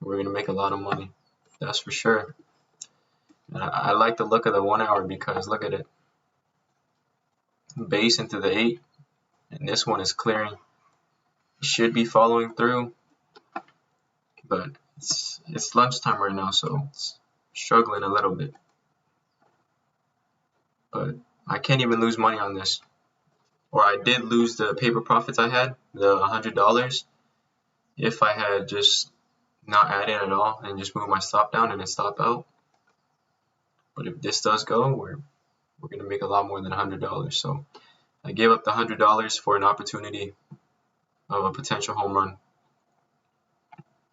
S1: we're gonna make a lot of money. That's for sure. And I like the look of the 1 hour because look at it. Base into the 8, and this one is clearing. It should be following through, but it's lunchtime right now, so it's struggling a little bit. But I can't even lose money on this. Or I did lose the paper profits I had, the $100, if I had just not added at all and just moved my stop down and it stopped out. But if this does go, we're gonna make a lot more than $100. So I gave up the $100 for an opportunity of a potential home run.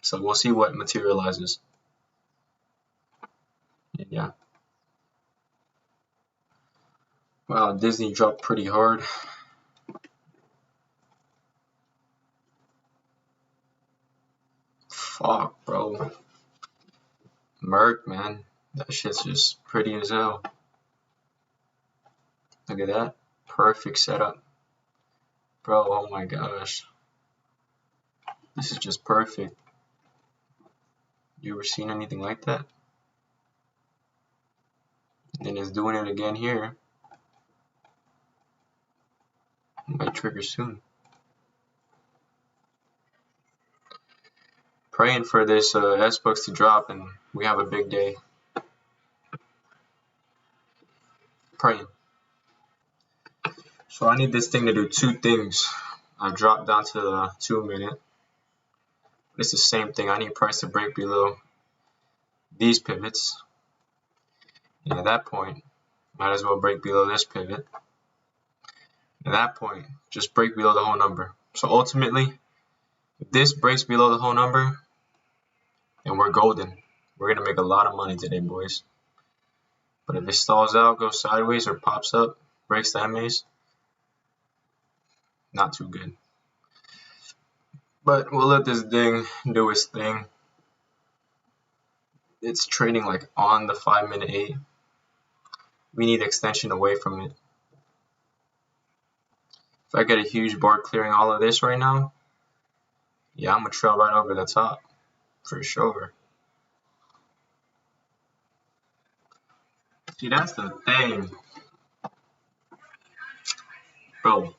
S1: So we'll see what materializes. And yeah. Wow, Disney dropped pretty hard. Fuck, bro. Merc, man. That shit's just pretty as hell. Look at that. Perfect setup. Bro, oh my gosh. This is just perfect. You ever seen anything like that? And then it's doing it again here. It might trigger soon. Praying for this S-Bucks to drop and we have a big day. Praying. So I need this thing to do two things. I dropped down to the 2 minute. It's the same thing. I need price to break below these pivots. And at that point, might as well break below this pivot. At that point, just break below the whole number. So ultimately, if this breaks below the whole number, then we're golden. We're going to make a lot of money today, boys. But if it stalls out, goes sideways, or pops up, breaks the MAs, not too good. But we'll let this thing do its thing. It's trading like on the 5 minute 8. We need extension away from it. If I get a huge bar clearing all of this right now, yeah, I'm going to trail right over the top. For sure. See, that's the thing. Bro,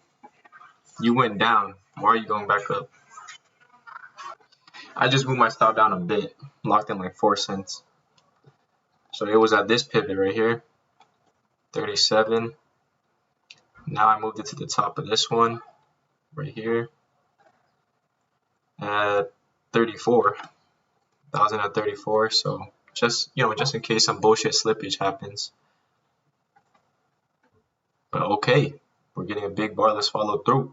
S1: you went down. Why are you going back up? I just moved my stop down a bit. Locked in like 4 cents. So it was at this pivot right here. 37. Now I moved it to the top of this one. Right here. At 34. 1,000 at 34. So just in case some bullshit slippage happens. But okay, we're getting a big bar. Let's follow through.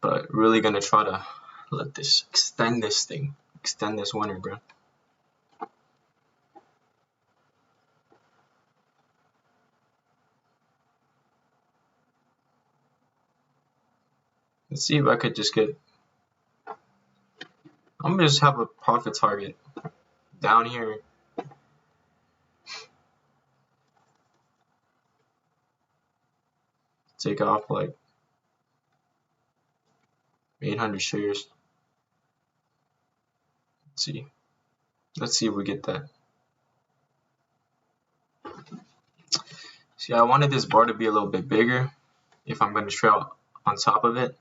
S1: But really gonna try to let this extend this thing, extend this winner, bro. Let's see if I could just get. I'm gonna just have a profit target down here. take off like 800 shares. Let's see if we get that. See, I wanted this bar to be a little bit bigger if I'm going to trail on top of it.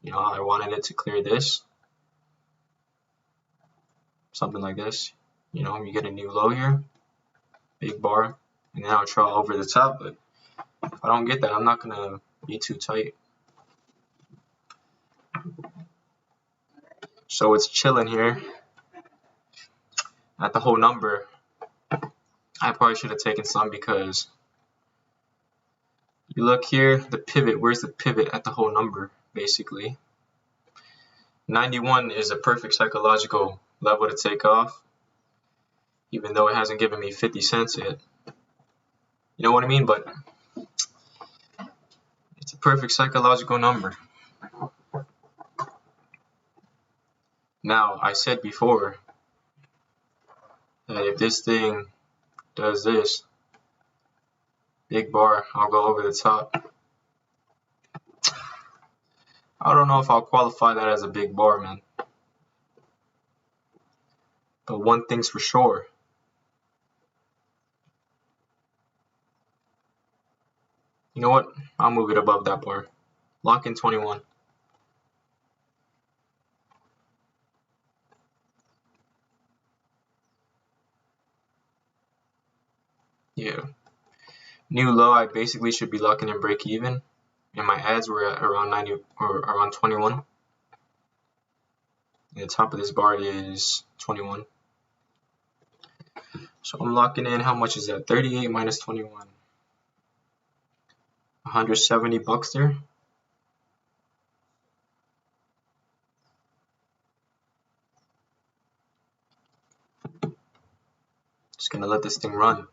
S1: You know, I wanted it to clear this, something like this. You know, you get a new low here, big bar, and then I'll trail over the top. But if I don't get that, I'm not going to be too tight. So it's chilling here at the whole number. I probably should have taken some because you look here, the pivot, where's the pivot at the whole number, basically? 91 is a perfect psychological level to take off, even though it hasn't given me 50 cents yet. You know what I mean? But it's a perfect psychological number. Now, I said before that if this thing does this, big bar, I'll go over the top. I don't know if I'll qualify that as a big bar, man. But one thing's for sure. You know what? I'll move it above that bar. Lock in 21. Yeah. New low, I basically should be locking in break even. And my ads were at around 90 or around 21. And the top of this bar is 21. So I'm locking in, how much is that? 38 minus 21. 170 bucks there. Just gonna let this thing run.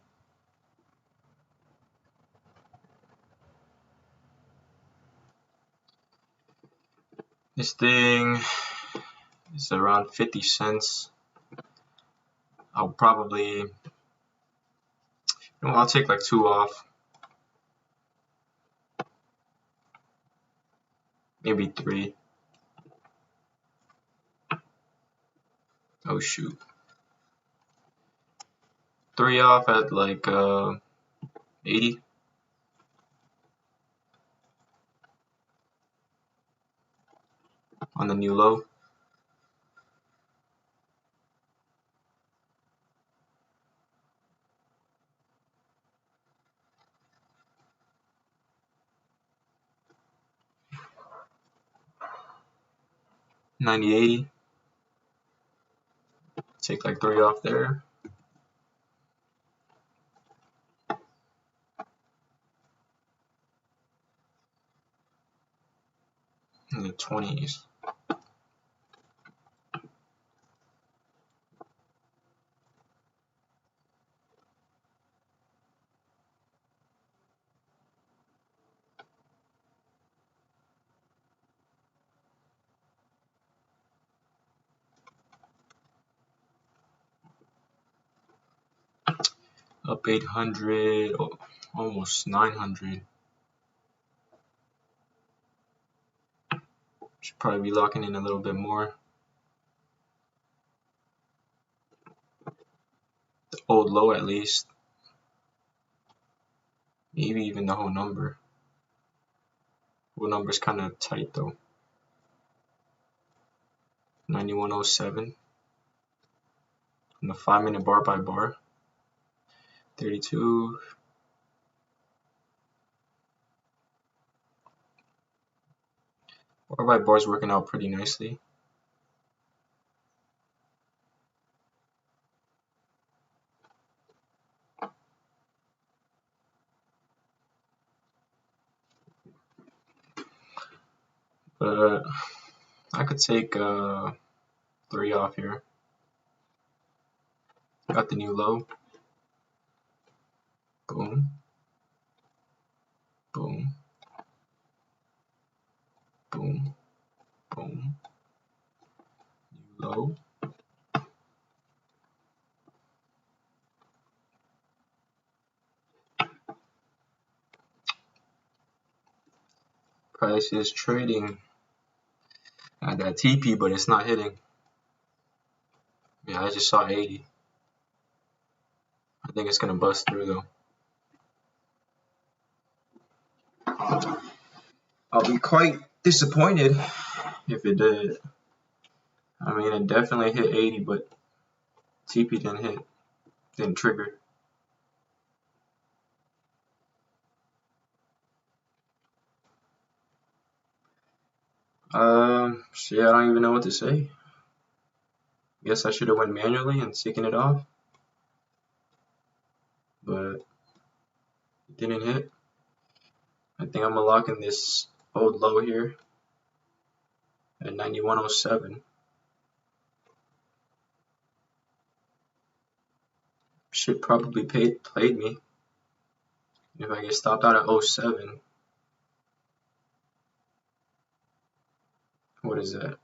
S1: This thing is around 50 cents. I'll probably, I'll take like 2 off. Maybe 3. Oh shoot. 3 off at like 80. On the new low. $90.80. Take like 3 off there. In the 20s. Up 800, almost 900. Should probably be locking in a little bit more. The old low at least. Maybe even the whole number. Whole number's kind of tight though. 91.07. On the 5-minute bar by bar. 32. Bar by bar is working out pretty nicely. But I could take 3 off here. Got the new low. Boom. Boom. Boom. Boom. New low. price is trading at that TP, but it's not hitting. Yeah, I just saw 80. I think it's gonna bust through though. I'll be quite disappointed if it did. I mean, it definitely hit 80, but TP didn't trigger. So yeah, I don't even know what to say. Guess I should have went manually and taken it off, but it didn't hit. I think I'm gonna lock in this old low here at 91.07. Should probably played me if I get stopped out at 07. What is that?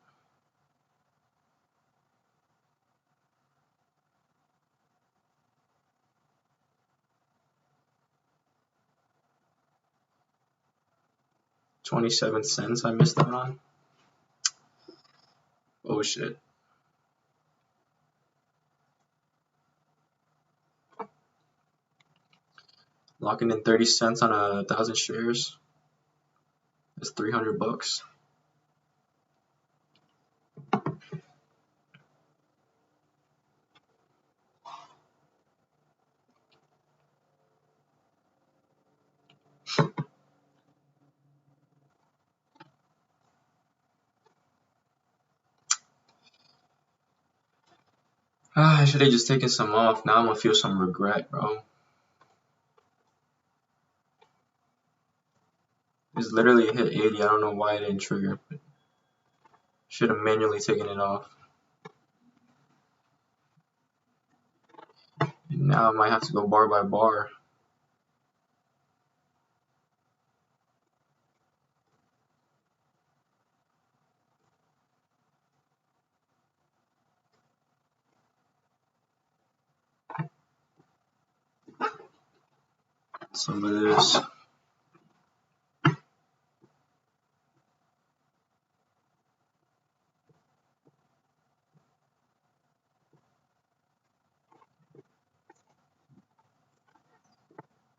S1: $0.27 I missed out on. Oh shit. Locking in 30 cents on 1,000 shares. That's $300. I should have just taken some off. Now I'm gonna feel some regret, bro. It's literally hit 80. I don't know why it didn't trigger. Should have manually taken it off. And now I might have to go bar by bar. Some of this.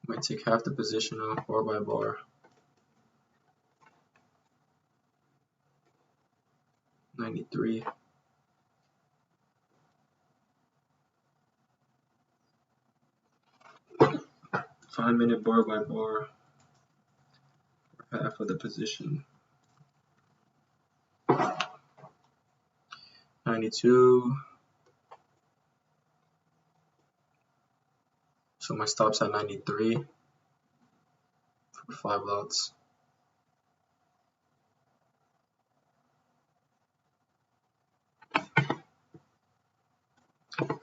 S1: Might take half the position off bar by bar. 93. Five-minute bar by bar. Half of the position. 92. So my stop's at 93 for 5 lots.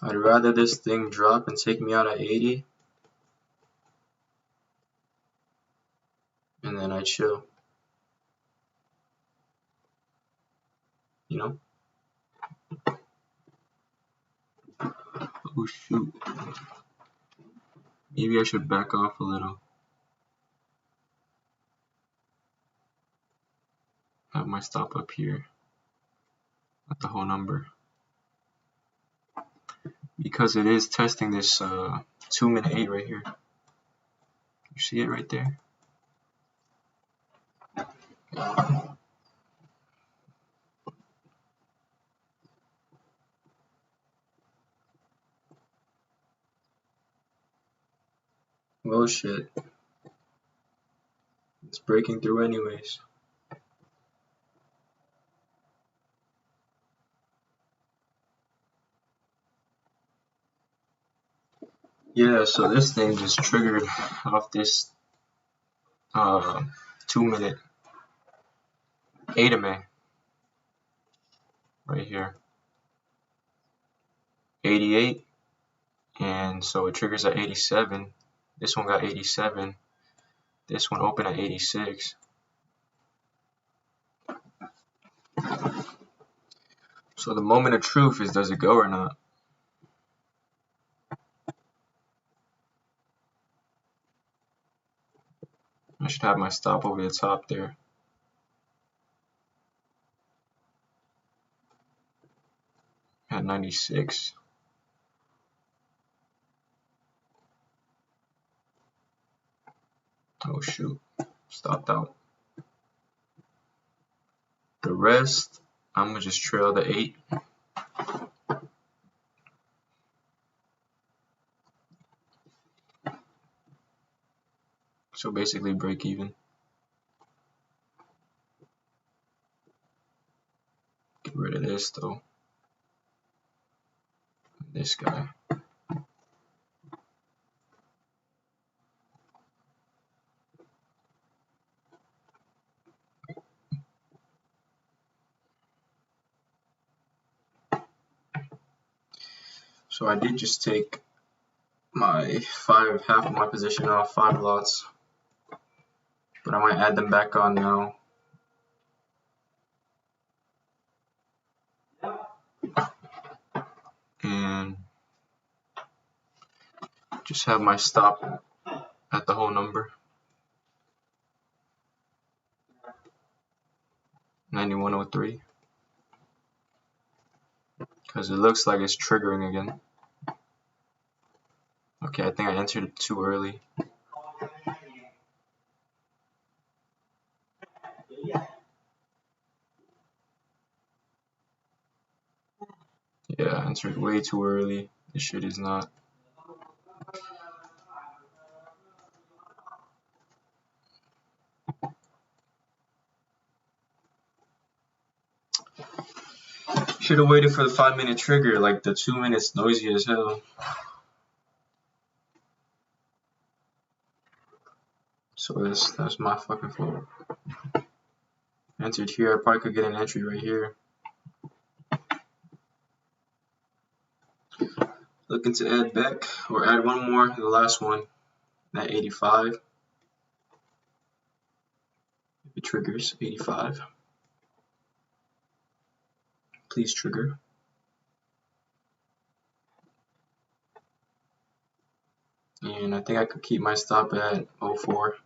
S1: I'd rather this thing drop and take me out at 80, and then I chill. You know? Oh shoot. Maybe I should back off a little. Have my stop up here. Not the whole number. Because it is testing this 2-minute 8 right here. You see it right there? Well shit. It's breaking through anyways. Yeah, so this thing just triggered off this 2-minute 8 right here. 88, and so it triggers at 87. This one got 87. This one opened at 86. So the moment of truth is, does it go or not? I should have my stop over the top there. 96. Oh shoot, stopped out. The rest, I'm gonna just trail the 8. So basically break even. Get rid of this though. This guy. So I did just take my half of my position off, 5 lots. But I might add them back on now. And just have my stop at the whole number. 9103. Because it looks like it's triggering again. Okay, I think I entered it too early. Yeah, I entered way too early. This shit is not. Should have waited for the 5-minute trigger, like the 2 minutes noisy as hell. So that's my fucking fault. Entered here, I probably could get an entry right here. Looking to add back, or add one more, the last one, at 85. If it triggers, 85. Please trigger. And I think I could keep my stop at 04.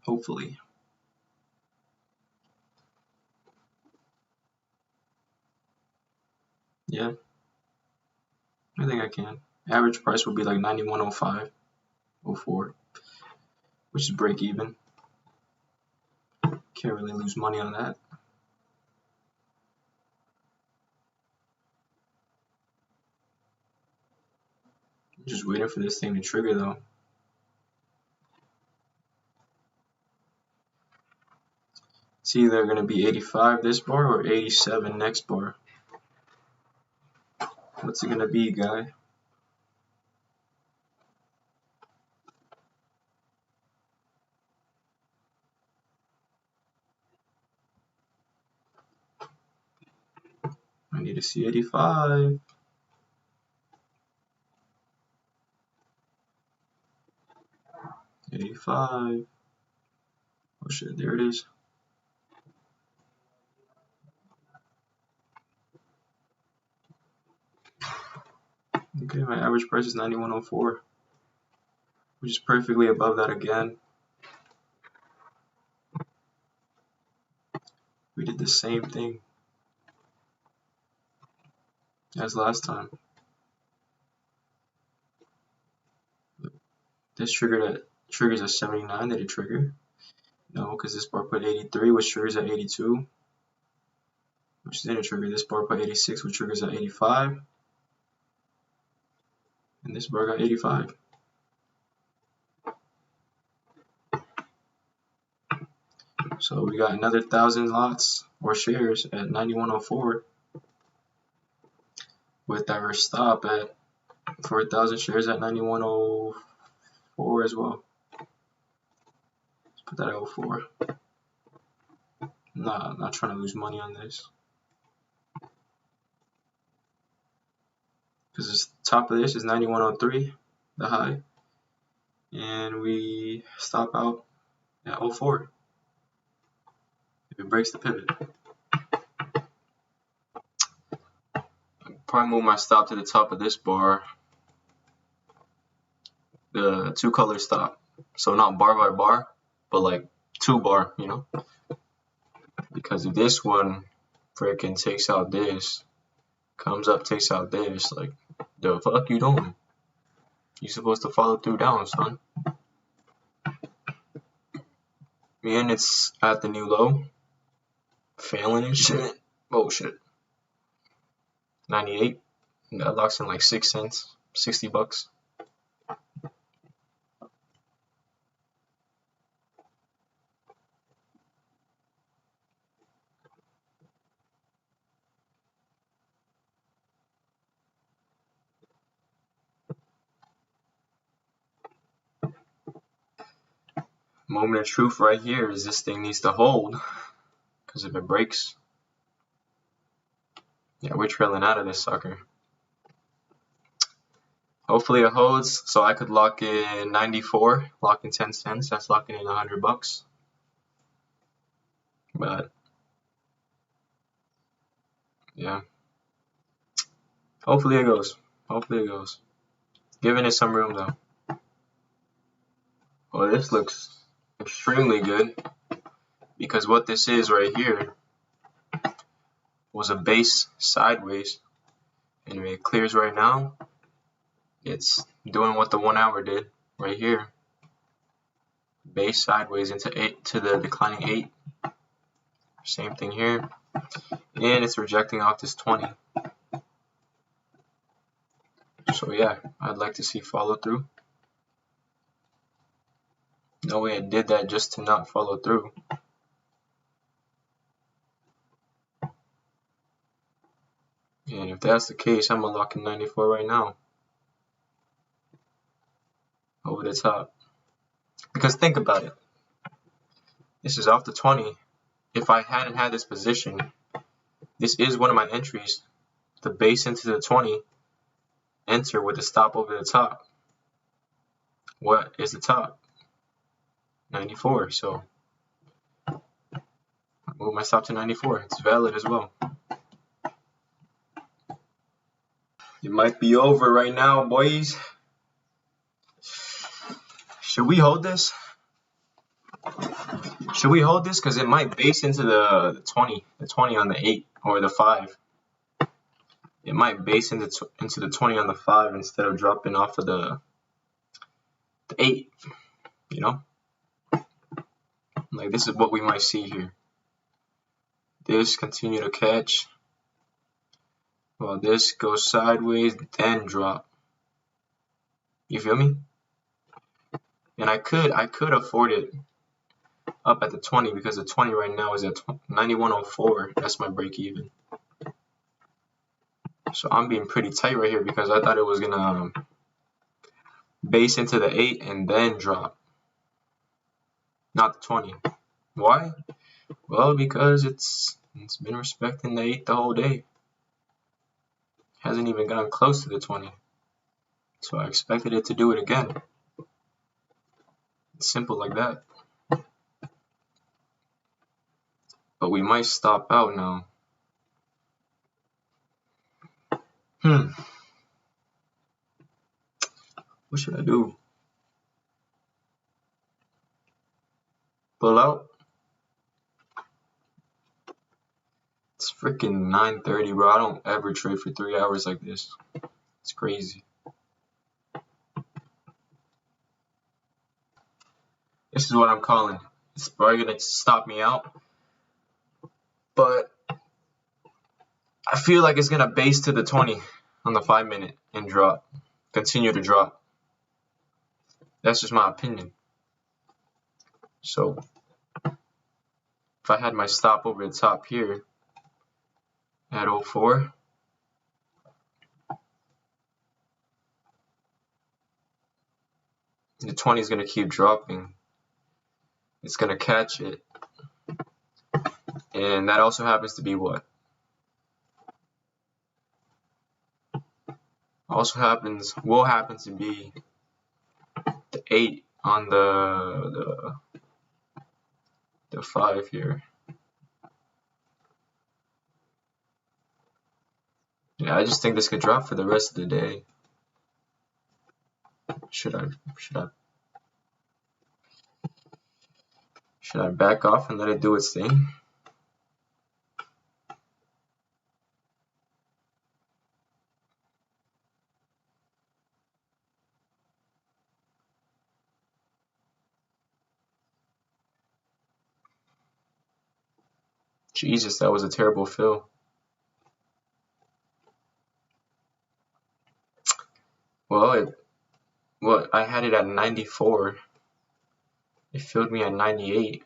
S1: Hopefully. Yeah. I think I can. Average price would be like 91.05, 04, which is break even. Can't really lose money on that. I'm just waiting for this thing to trigger though. It's either going to be 85 this bar or 87 next bar. What's it going to be, guy? I need to see 85. Oh shit, there it is. Okay, my average price is 91.04, which is perfectly above that again. We did the same thing as last time. This triggers at 79. Did it trigger? No, because this bar put 83, which triggers at 82. Which didn't trigger. This bar put 86, which triggers at 85. And this bar got 85. So we got another 1,000 lots or shares at 91.04 with our stop at 4,000 shares at 91.04 as well. Let's put that at 04. Nah, I'm not trying to lose money on this. Because the top of this is 91.03, the high. And we stop out at 04. If it breaks the pivot. Probably move my stop to the top of this bar. The 2-color stop. So not bar by bar, but like 2 bar, you know? Because if this one freaking takes out this, Comes up, takes out there. It's like, the fuck you doing? You supposed to follow through down, son. And it's at the new low. Failing and shit. Bullshit. 98. That locks in like 6 cents. $60. Moment of truth right here is this thing needs to hold, because if it breaks, yeah, we're trailing out of this sucker. Hopefully it holds, so I could lock in 94, lock in 10 cents. That's locking in $100. But yeah, hopefully it goes. Hopefully it goes. Giving it some room though. Well, this looks extremely good, because what this is right here was a base sideways, and if it clears right now, it's doing what the 1 hour did right here. Base sideways into 8 to the declining 8. Same thing here, and it's rejecting off this 20. So yeah, I'd like to see follow through. No way I did that just to not follow through. And if that's the case, I'm gonna lock in 94 right now. Over the top. Because think about it. This is off the 20. If I hadn't had this position, this is one of my entries. The base into the 20. Enter with a stop over the top. What is the top? 94. So I move my stop to 94. It's valid as well. It might be over right now, boys. Should we hold this? Should we hold this? Because it might base into the 20. The 20 on the 8 or the 5. It might base into the 20 on the 5 instead of dropping off of the 8. You know? Like, this is what we might see here. This continue to catch. Well, this goes sideways, then drop. You feel me? And I could afford it up at the 20 because the 20 right now is at 91.04. That's my break even. So I'm being pretty tight right here because I thought it was gonna base into the 8 and then drop. Not the 20. Why? Well, because it's been respecting the 8 the whole day. Hasn't even gotten close to the 20. So I expected it to do it again. It's simple like that. But we might stop out now. What should I do? Pull out? It's freaking 9:30, bro. I don't ever trade for 3 hours like this. It's crazy. This is what I'm calling. It's probably gonna stop me out. But I feel like it's gonna base to the 20 on the 5 minute and drop. Continue to drop. That's just my opinion. So if I had my stop over the top here at 04, the 20 is gonna keep dropping. It's gonna catch it. And that also happens to be what? Will happen to be the 8 on the 5 here. Yeah, I just think this could drop for the rest of the day. Should I back off and let it do its thing? Jesus, that was a terrible fill. Well, I had it at 94. It filled me at 98.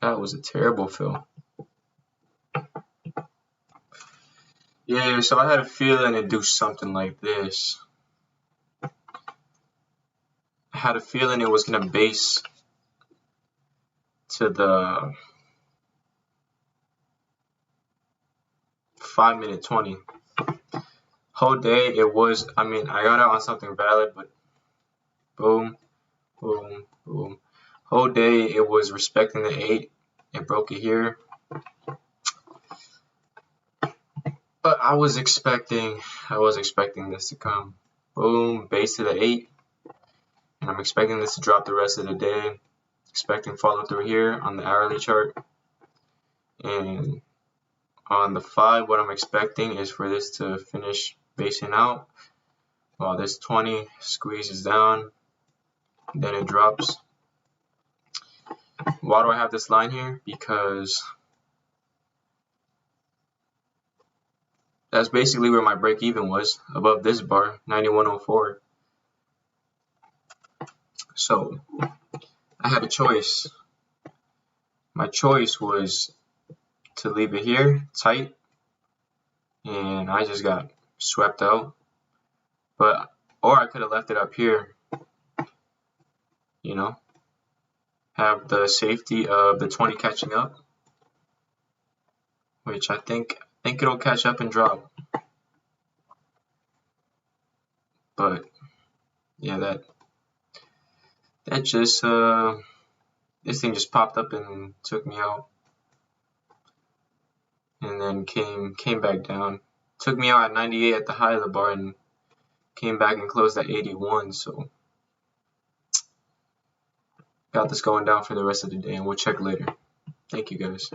S1: That was a terrible fill. Yeah, so I had a feeling it'd do something like this. I had a feeling it was gonna base to the 5-minute 20. Whole day it was, I mean, I got out on something valid, but boom, boom, boom. Whole day it was respecting the 8. It broke it here. But I was expecting this to come. Boom, base to the 8. And I'm expecting this to drop the rest of the day. Expecting follow through here on the hourly chart. And on the 5, what I'm expecting is for this to finish basing out while this 20 squeezes down, then it drops. Why do I have this line here? Because that's basically where my break even was, above this bar, 91.04. So I had a choice. My choice was to leave it here tight, and I just got swept out. Or I could have left it up here, you know, have the safety of the 20 catching up, which I think it'll catch up and drop. But yeah, that just this thing just popped up and took me out, and then came back down. Took me out at 98 at the high of the bar and came back and closed at 81. So got this going down for the rest of the day, and we'll check later. Thank you guys.